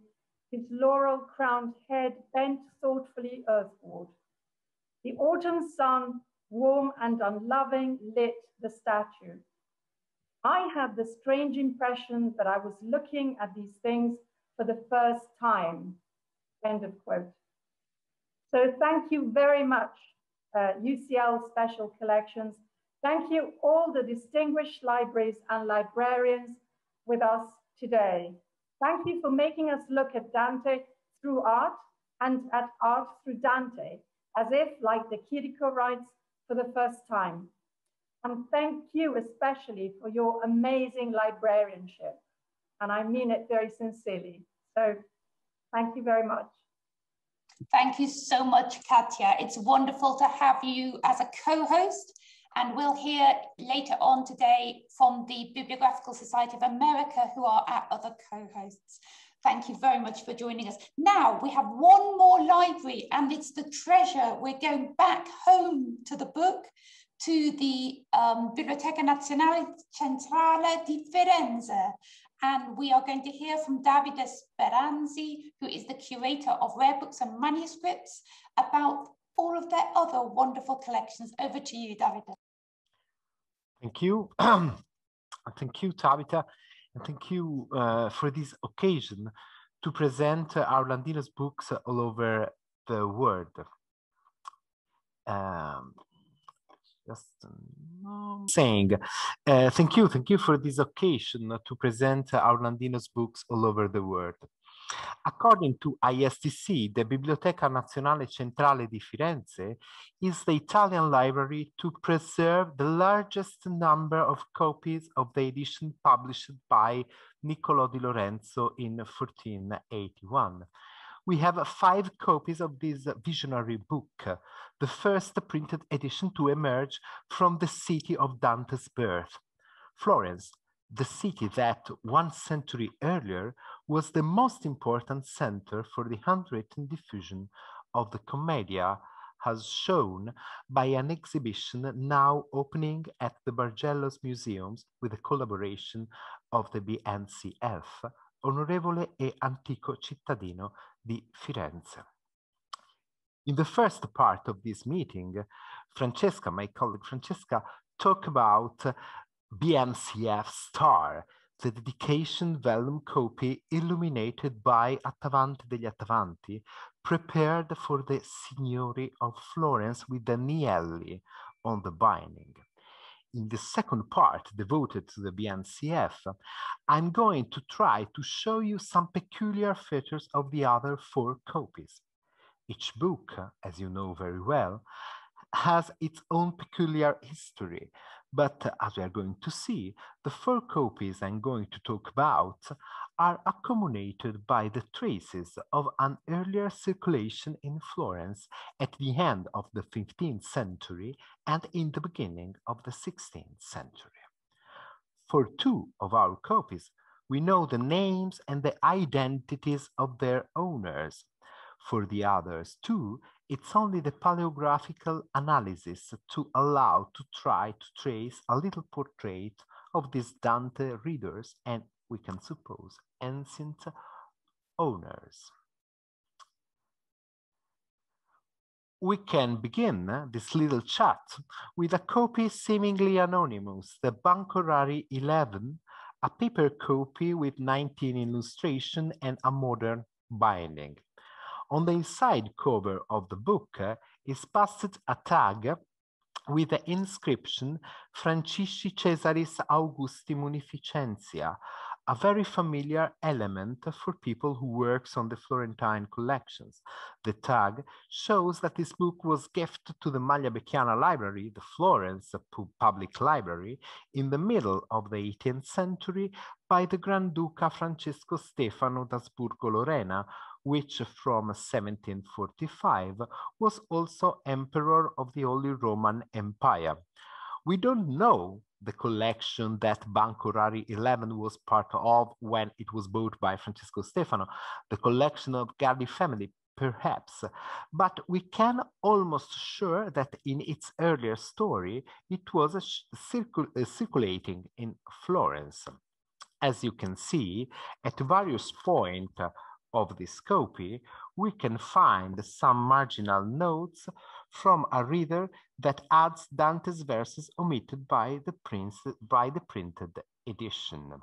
his laurel-crowned head bent thoughtfully earthward. The autumn sun, warm and unloving, lit the statue. I had the strange impression that I was looking at these things for the first time," end of quote. So thank you very much, UCL Special Collections. Thank you all the distinguished libraries and librarians with us today. Thank you for making us look at Dante through art and at art through Dante, as if, like the Chirico writes, for the first time. And thank you especially for your amazing librarianship. And I mean it very sincerely. So thank you very much. Thank you so much, Katja. It's wonderful to have you as a co-host. And we'll hear later on today from the Bibliographical Society of America, who are our other co-hosts. Thank you very much for joining us. Now we have one more library, and it's the treasure. We're going back home to the book, to the Biblioteca Nazionale Centrale di Firenze. And we are going to hear from Davide Speranzi, who is the curator of rare books and manuscripts, about all of their other wonderful collections. Over to you, Davide. Thank you. Thank you, Tabitha. And thank you for this occasion to present our Landino's books all over the world. Thank you for this occasion to present our Landino's books all over the world. According to ISTC, the Biblioteca Nazionale Centrale di Firenze is the Italian library to preserve the largest number of copies of the edition published by Niccolò di Lorenzo in 1481. We have 5 copies of this visionary book, the first printed edition to emerge from the city of Dante's birth, Florence, the city that 1 century earlier was the most important center for the handwritten diffusion of the Commedia, as shown by an exhibition now opening at the Bargello's Museums with the collaboration of the BNCF, Onorevole e Antico Cittadino di Firenze. In the first part of this meeting, Francesca, my colleague Francesca, talked about BNCF Star, the dedication vellum copy illuminated by Attavanti degli Attavanti, prepared for the Signori of Florence with the Nielli on the binding. In the second part, devoted to the BNCF, I'm going to try to show you some peculiar features of the other 4 copies. Each book, as you know very well, has its own peculiar history, but as we are going to see, the 4 copies I'm going to talk about are accommodated by the traces of an earlier circulation in Florence at the end of the 15th century and in the beginning of the 16th century. For 2 of our copies, we know the names and the identities of their owners. For the others 2, it's only the paleographical analysis to allow to try to trace a little portrait of these Dante readers and, we can suppose, ancient owners. We can begin this little chat with a copy seemingly anonymous, the Banco Rari 11, a paper copy with 19 illustrations and a modern binding. On the inside cover of the book is pasted a tag with the inscription Francisci Cesaris Augusti Munificentia, a very familiar element for people who works on the Florentine collections. The tag shows that this book was gifted to the Magliabechiana Library, the Florence public library, in the middle of the 18th century by the Granduca Francesco Stefano d'Asburgo-Lorena, which from 1745 was also emperor of the Holy Roman Empire. We don't know the collection that Banco Rari 11 was part of when it was bought by Francesco Stefano, the collection of Gardi family, perhaps, but we can almost sure that in its earlier story, it was circulating in Florence. As you can see, at various points of this copy, we can find some marginal notes from a reader that adds Dante's verses omitted by the printed edition.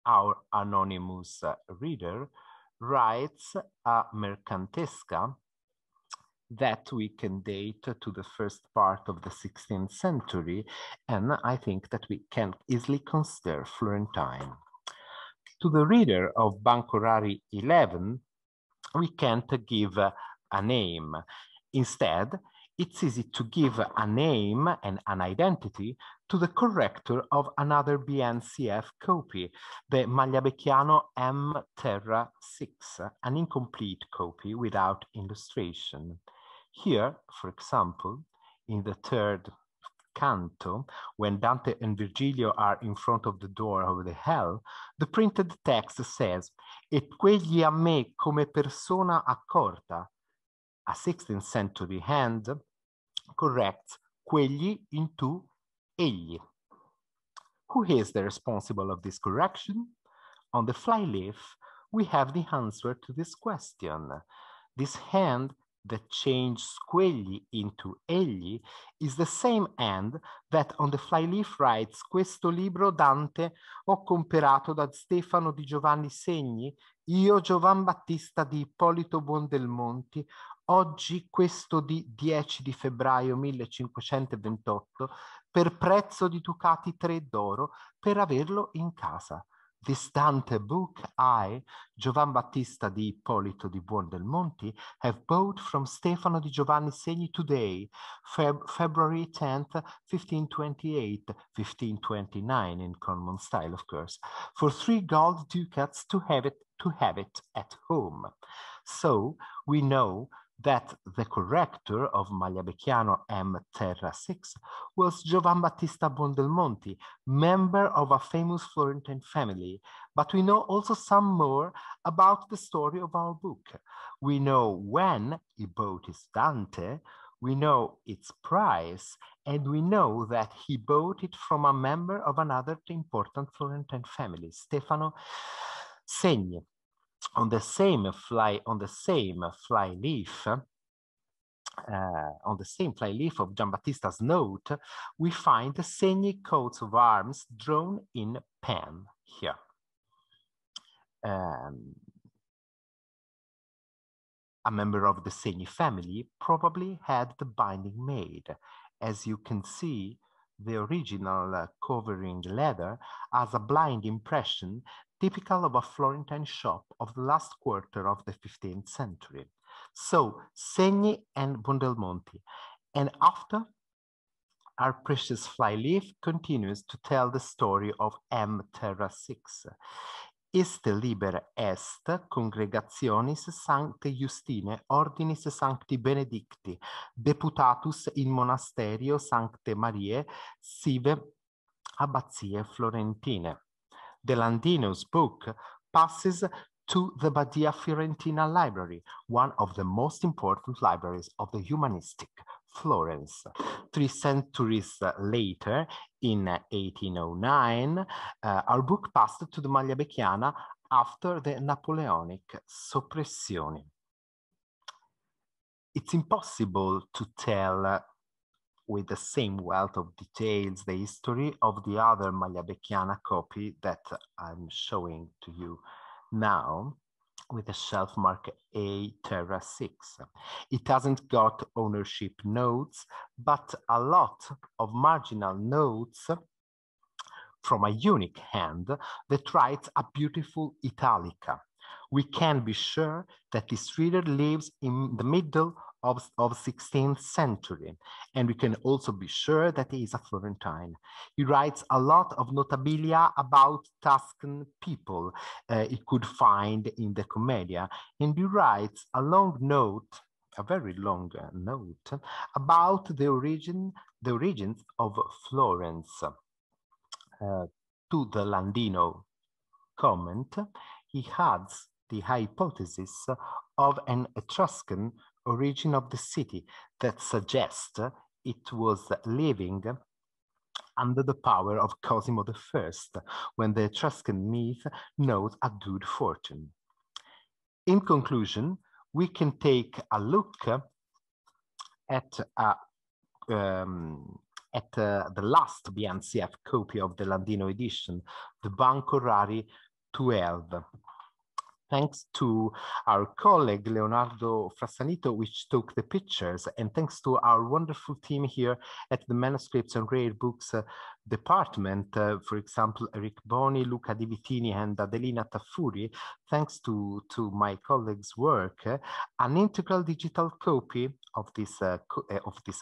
Our anonymous reader writes a mercantesca that we can date to the first part of the 16th century, and I think that we can easily consider Florentine. To the reader of Banco Rari 11, we can't give a name. Instead, it's easy to give a name and an identity to the corrector of another BNCF copy, the Magliabecchiano M Terra 6, an incomplete copy without illustration. Here, for example, in the third canto, when Dante and Virgilio are in front of the door of the hell, the printed text says, "E quegli a me come persona accorta." A 16th century hand corrects quegli into egli. Who is the responsible of this correction? On the flyleaf, we have the answer to this question. This hand that changed quegli into egli is the same hand that on the flyleaf writes "Questo libro Dante ho comperato da Stefano di Giovanni Segni, io Giovan Battista di Ippolito Buondelmonti, oggi questo di 10 di febbraio 1528, per prezzo di ducati 3 d'oro, per averlo in casa. This Dante book I, Giovan Battista di Ippolito di Buondelmonti, have bought from Stefano di Giovanni Segni today, February 10th, 1528, 1529 in common style, of course, for 3 gold ducats to have it at home. So we know that the corrector of Magliabecchiano M Terra 6 was Giovan Battista Buondelmonti, member of a famous Florentine family. But we know also some more about the story of our book. We know when he bought his Dante, we know its price, and we know that he bought it from a member of another important Florentine family, Stefano Segni. On the same flyleaf of Giambattista's note, we find the Segni coats of arms drawn in pen here. A member of the Segni family probably had the binding made. As you can see, the original covering leather has a blind impression typical of a Florentine shop of the last quarter of the 15th century. So, Segni and Buondelmonti. And after, our precious flyleaf continues to tell the story of M Terra 6. Iste liber est congregationis sancte Justine ordinis sancti benedicti deputatus in monasterio sancte Mariae sive abbazie florentine. The Landino's book passes to the Badia Fiorentina Library, one of the most important libraries of the humanistic Florence. 3 centuries later, in 1809, our book passed to the Magliabecchiana after the Napoleonic suppressione. It's impossible to tell with the same wealth of details the history of the other Magliabecchiana copy that I'm showing to you now, with the shelf mark A Terra 6. It hasn't got ownership notes, but a lot of marginal notes from a unique hand that writes a beautiful Italica. We can be sure that this reader lives in the middle of 16th century. And we can also be sure that he is a Florentine. He writes a lot of notabilia about Tuscan people he could find in the Commedia. And he writes a long note, a very long note, about the origins of Florence. To the Landino comment, he adds the hypothesis of an Etruscan origin of the city that suggests it was living under the power of Cosimo I, when the Etruscan myth knows a good fortune. In conclusion, we can take a look at the last BNCF copy of the Landino edition, the Banco Rari 12. Thanks to our colleague Leonardo Frassanito, which took the pictures, and thanks to our wonderful team here at the Manuscripts and Rare Books department, for example, Eric Boni, Luca Di Vitini, and Adelina Taffuri, thanks to my colleagues' work, an integral digital copy of this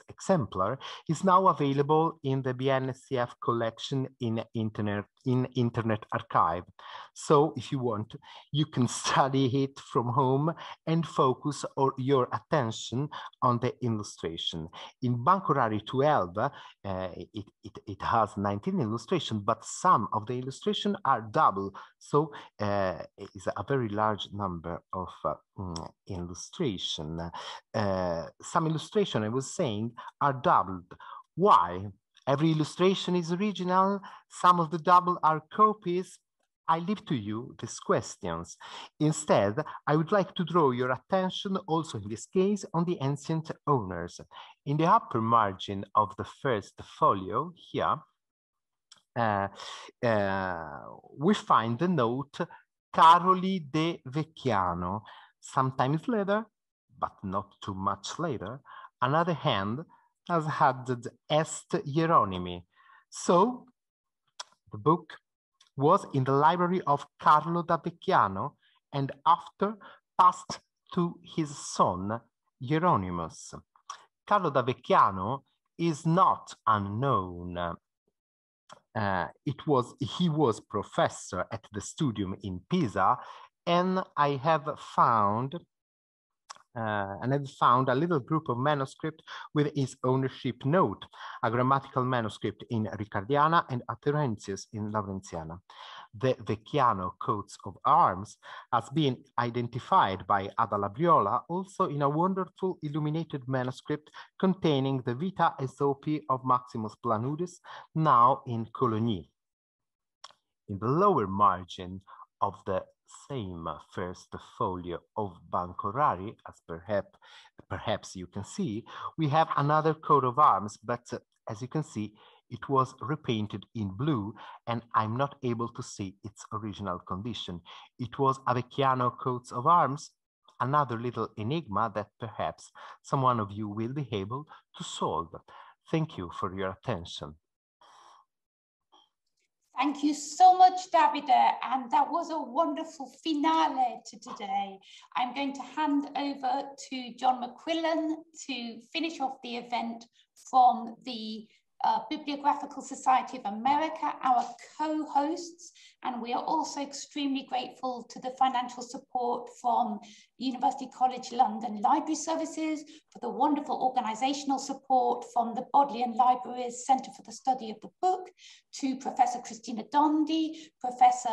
exemplar is now available in the BNCF collection in Internet Archive. So if you want, you can study it from home and focus your attention on the illustration. In Banco Rari 12, it has 19 illustrations, but some of the illustrations are double. So it is a very large number of illustration. Some illustration, I was saying, are doubled. Why? Every illustration is original. Some of the double are copies. I leave to you these questions. Instead, I would like to draw your attention also in this case on the ancient owners. In the upper margin of the first folio here, we find the note Caroli de Vecchiano. Sometimes later, but not too much later, another hand has added Est Hieronymi. So the book was in the library of Carlo da Vecchiano and after passed to his son Hieronymus. Carlo da Vecchiano is not unknown. He was professor at the Studium in Pisa, and I have found a little group of manuscript with his ownership note, a grammatical manuscript in Ricardiana and a Terentius in Laurentiana. The Vecchiano coats of arms has been identified by Ada Labriola also in a wonderful illuminated manuscript containing the Vita Aesopi of Maximus Planudes, now in Coligny. In the lower margin of the same first folio of Banco Rari, as perhaps you can see, we have another coat of arms, but as you can see, it was repainted in blue, and I'm not able to see its original condition. It was a Vecchiano coat of arms, another little enigma that perhaps someone of you will be able to solve. Thank you for your attention. Thank you so much, Davide, and that was a wonderful finale to today. I'm going to hand over to John McQuillan to finish off the event from the Bibliographical Society of America, our co-hosts, and we are also extremely grateful to the financial support from University College London Library Services, for the wonderful organisational support from the Bodleian Libraries Centre for the Study of the Book, to Professor Cristina Dondi, Professor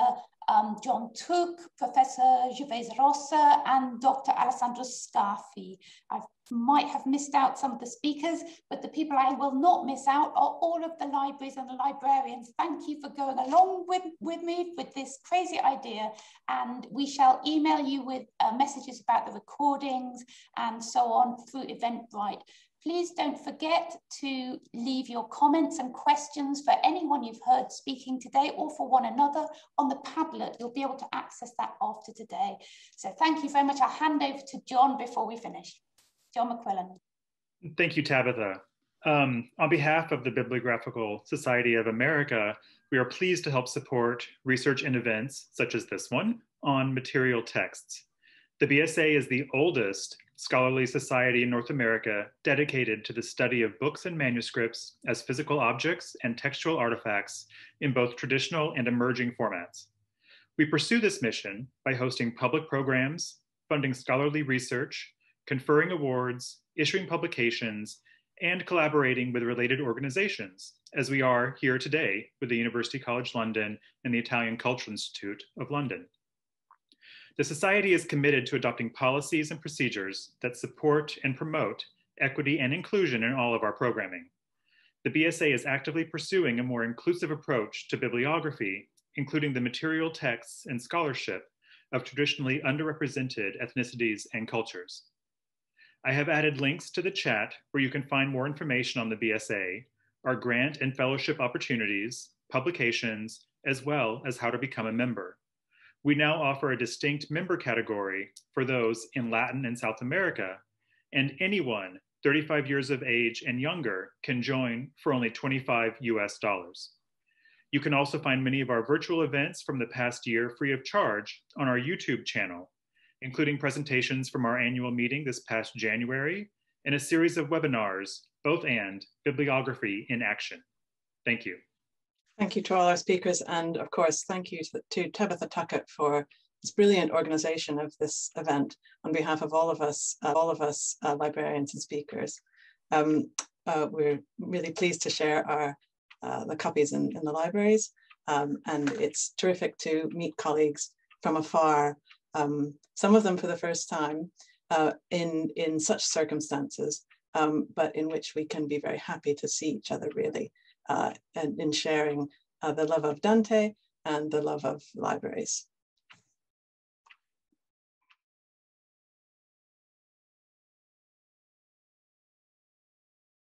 John Took, Professor Gervase Rossa, and Dr. Alessandro Scafi. I might have missed out some of the speakers, but the people I will not miss out are all of the libraries and the librarians. Thank you for going along with me with this crazy idea, and we shall email you with messages about the recordings and so on through Eventbrite. Please don't forget to leave your comments and questions for anyone you've heard speaking today or for one another on the Padlet. You'll be able to access that after today. So thank you very much. I'll hand over to John before we finish. John McQuillan. Thank you, Tabitha. On behalf of the Bibliographical Society of America, we are pleased to help support research and events such as this one on material texts. The BSA is the oldest scholarly society in North America dedicated to the study of books and manuscripts as physical objects and textual artifacts in both traditional and emerging formats. We pursue this mission by hosting public programs, funding scholarly research, conferring awards, issuing publications, and collaborating with related organizations, as we are here today with the University College London and the Italian Cultural Institute of London. The Society is committed to adopting policies and procedures that support and promote equity and inclusion in all of our programming. The BSA is actively pursuing a more inclusive approach to bibliography, including the material texts and scholarship of traditionally underrepresented ethnicities and cultures. I have added links to the chat where you can find more information on the BSA, our grant and fellowship opportunities, publications, as well as how to become a member. We now offer a distinct member category for those in Latin and South America, and anyone 35 years of age and younger can join for only $25 US. You can also find many of our virtual events from the past year free of charge on our YouTube channel, including presentations from our annual meeting this past January and a series of webinars, both and Bibliography in Action. Thank you. Thank you to all our speakers, and of course, thank you to Tabitha Tuckett for this brilliant organization of this event on behalf of all of us librarians and speakers. We're really pleased to share the copies in the libraries, and it's terrific to meet colleagues from afar, some of them for the first time in such circumstances, but in which we can be very happy to see each other really, and in sharing the love of Dante and the love of libraries.